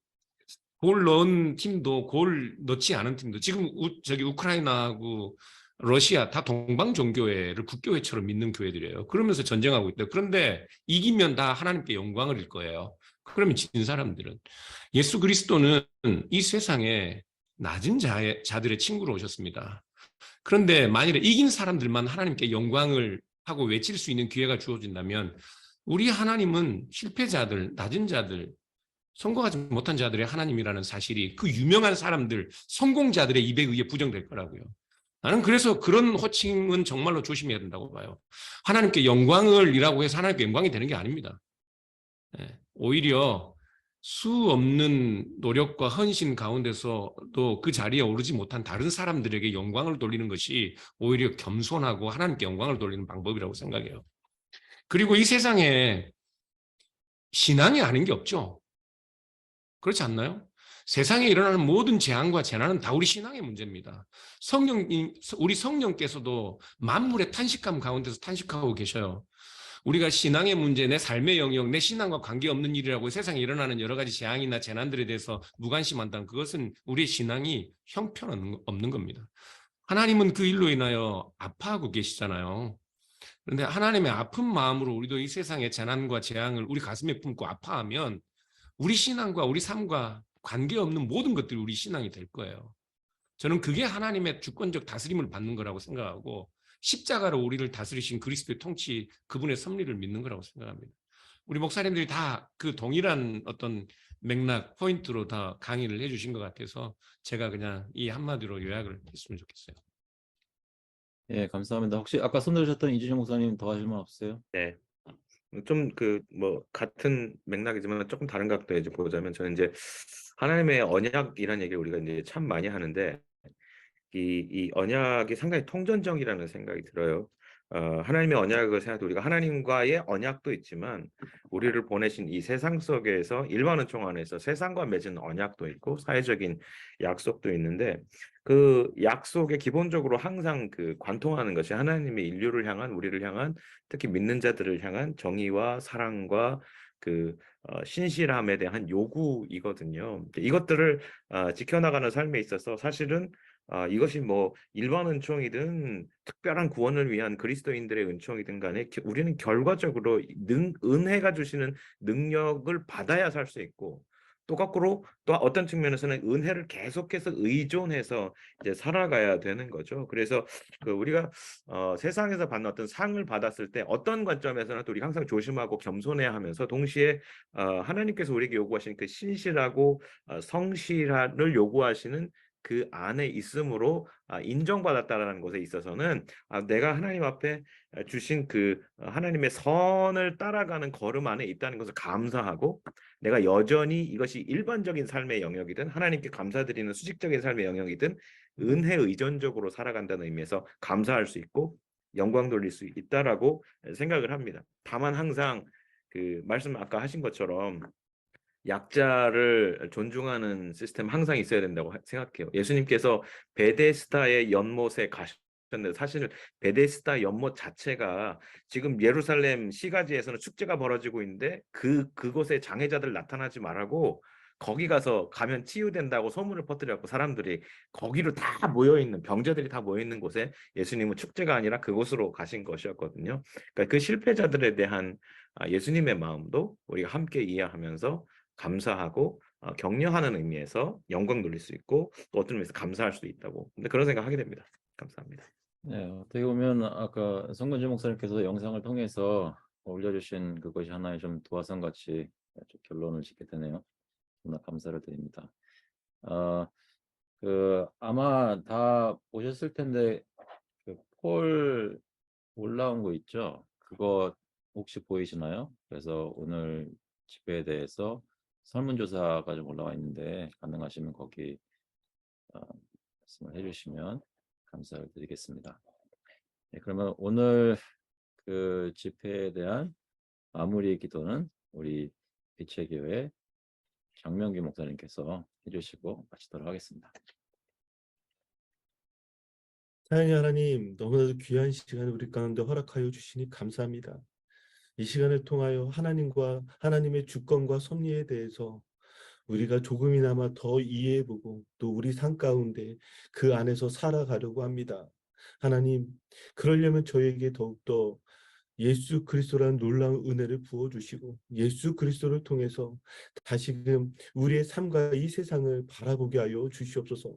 골 넣은 팀도 골 넣지 않은 팀도 지금 저기 우크라이나하고 러시아 다 동방 종교회를 국교회처럼 믿는 교회들이에요. 그러면서 전쟁하고 있대요. 그런데 이기면 다 하나님께 영광을 일 거예요. 그러면 진 사람들은 예수 그리스도는 이 세상에 낮은 자들의 친구로 오셨습니다. 그런데 만일에 이긴 사람들만 하나님께 영광을 하고 외칠 수 있는 기회가 주어진다면 우리 하나님은 실패자들, 낮은 자들, 성공하지 못한 자들의 하나님이라는 사실이 그 유명한 사람들, 성공자들의 입에 의해 부정될 거라고요. 나는 그래서 그런 호칭은 정말로 조심해야 된다고 봐요. 하나님께 영광을이라고 해서 하나님께 영광이 되는 게 아닙니다. 오히려 수 없는 노력과 헌신 가운데서도 그 자리에 오르지 못한 다른 사람들에게 영광을 돌리는 것이 오히려 겸손하고 하나님께 영광을 돌리는 방법이라고 생각해요. 그리고 이 세상에 신앙이 아닌 게 없죠. 그렇지 않나요? 세상에 일어나는 모든 재앙과 재난은 다 우리 신앙의 문제입니다. 우리 성령께서도 만물의 탄식감 가운데서 탄식하고 계셔요. 우리가 신앙의 문제, 내 삶의 영역, 내 신앙과 관계없는 일이라고 세상에 일어나는 여러 가지 재앙이나 재난들에 대해서 무관심한다면 그것은 우리의 신앙이 형편없는 겁니다. 하나님은 그 일로 인하여 아파하고 계시잖아요. 그런데 하나님의 아픈 마음으로 우리도 이 세상의 재난과 재앙을 우리 가슴에 품고 아파하면 우리 신앙과 우리 삶과 관계없는 모든 것들이 우리 신앙이 될 거예요. 저는 그게 하나님의 주권적 다스림을 받는 거라고 생각하고 십자가로 우리를 다스리신 그리스도의 통치, 그분의 섭리를 믿는 거라고 생각합니다. 우리 목사님들이 다 그 동일한 어떤 맥락, 포인트로 다 강의를 해주신 것 같아서 제가 그냥 이 한마디로 요약을 했으면 좋겠어요. 예, 감사합니다. 혹시 아까 손 들으셨던 이준영 목사님 더 하실 말 없으세요? 네. 좀 그 뭐 같은 맥락이지만 조금 다른 각도에서 보자면 저는 이제 하나님의 언약이라는 얘기를 우리가 이제 참 많이 하는데 이 언약이 상당히 통전적이라는 생각이 들어요. 하나님의 언약을 생각해 우리가 하나님과의 언약도 있지만 우리를 보내신 이 세상 속에서 일반 은총 안에서 세상과 맺은 언약도 있고 사회적인 약속도 있는데 그 약속에 기본적으로 항상 그 관통하는 것이 하나님의 인류를 향한 우리를 향한 특히 믿는 자들을 향한 정의와 사랑과 그 신실함에 대한 요구이거든요. 이것들을 지켜나가는 삶에 있어서 사실은 이것이 뭐 일반 은총이든 특별한 구원을 위한 그리스도인들의 은총이든 간에 우리는 결과적으로 은혜가 주시는 능력을 받아야 살 수 있고 또 거꾸로 또 어떤 측면에서는 은혜를 계속해서 의존해서 이제 살아가야 되는 거죠. 그래서 그 우리가 세상에서 받는 어떤 상을 받았을 때 어떤 관점에서는 또 우리 항상 조심하고 겸손해야 하면서 동시에 하나님께서 우리에게 요구하시는 그 신실하고 성실을 요구하시는 그 안에 있음으로 인정받았다라는 것에 있어서는 내가 하나님 앞에 주신 그 하나님의 선을 따라가는 걸음 안에 있다는 것을 감사하고 내가 여전히 이것이 일반적인 삶의 영역이든 하나님께 감사드리는 수직적인 삶의 영역이든 은혜 의존적으로 살아간다는 의미에서 감사할 수 있고 영광 돌릴 수 있다라고 생각을 합니다. 다만 항상 그 말씀 아까 하신 것처럼 약자를 존중하는 시스템 항상 있어야 된다고 생각해요. 예수님께서 베데스다의 연못에 가셨는데 사실 베데스다 연못 자체가 지금 예루살렘 시가지에서는 축제가 벌어지고 있는데 그곳에 장애자들 나타나지 말라고 거기 가면 치유된다고 소문을 퍼뜨렸고 사람들이 거기로 다 모여 있는 병자들이 다 모여 있는 곳에 예수님은 축제가 아니라 그곳으로 가신 것이었거든요. 그러니까 그 실패자들에 대한 예수님의 마음도 우리가 함께 이해하면서 감사하고 격려하는 의미에서 영광 돌릴 수 있고 또 어떤 의미에서 감사할 수도 있다고. 근데 그런 생각하게 됩니다. 감사합니다. 네, 어떻게 보면 아까 성근지 목사님께서 영상을 통해서 올려주신 그것이 하나의 좀 도화선 같이 좀 결론을 짓게 되네요. 너무나 감사를 드립니다. 아마 다 보셨을 텐데 그 폴 올라온 거 있죠? 그거 혹시 보이시나요? 그래서 오늘 집회에 대해서 설문조사가 좀 올라와 있는데 가능하시면 거기 말씀을 해주시면 감사를 드리겠습니다. 네, 그러면 오늘 그 집회에 대한 마무리 기도는 우리 빛의 교회 장명기 목사님께서 해주시고 마치도록 하겠습니다. 사랑의 하나님, 너무나도 귀한 시간을 우리 가운데 허락하여 주시니 감사합니다. 이 시간을 통하여 하나님과 하나님의 주권과 섭리에 대해서 우리가 조금이나마 더 이해해보고 또 우리 삶 가운데 그 안에서 살아가려고 합니다. 하나님, 그러려면 저에게 더욱더 예수 그리스도라는 놀라운 은혜를 부어주시고 예수 그리스도를 통해서 다시금 우리의 삶과 이 세상을 바라보게 하여 주시옵소서.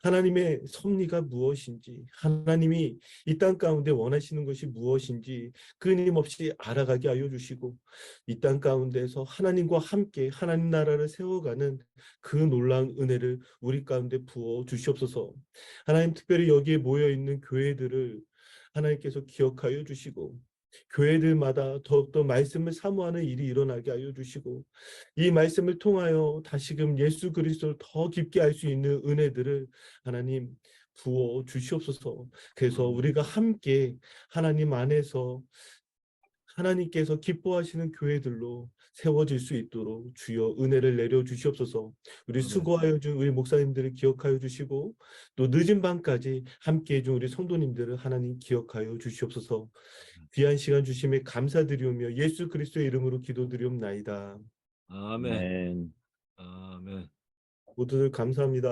하나님의 섭리가 무엇인지 하나님이 이 땅 가운데 원하시는 것이 무엇인지 끊임없이 알아가게 하여 주시고 이 땅 가운데서 하나님과 함께 하나님 나라를 세워가는 그 놀라운 은혜를 우리 가운데 부어 주시옵소서. 하나님 특별히 여기에 모여있는 교회들을 하나님께서 기억하여 주시고 교회들마다 더욱더 말씀을 사모하는 일이 일어나게 하여 주시고 이 말씀을 통하여 다시금 예수 그리스도를 더 깊게 알 수 있는 은혜들을 하나님 부어 주시옵소서. 그래서 우리가 함께 하나님 안에서 하나님께서 기뻐하시는 교회들로 세워질 수 있도록 주여 은혜를 내려 주시옵소서. 우리 수고하여 준 우리 목사님들을 기억하여 주시고 또 늦은 밤까지 함께해 준 우리 성도님들을 하나님 기억하여 주시옵소서. 귀한 시간 주심에 감사드리오며 예수 그리스도의 이름으로 기도드리옵나이다. 아멘. 아멘. 아멘. 모두들 감사합니다.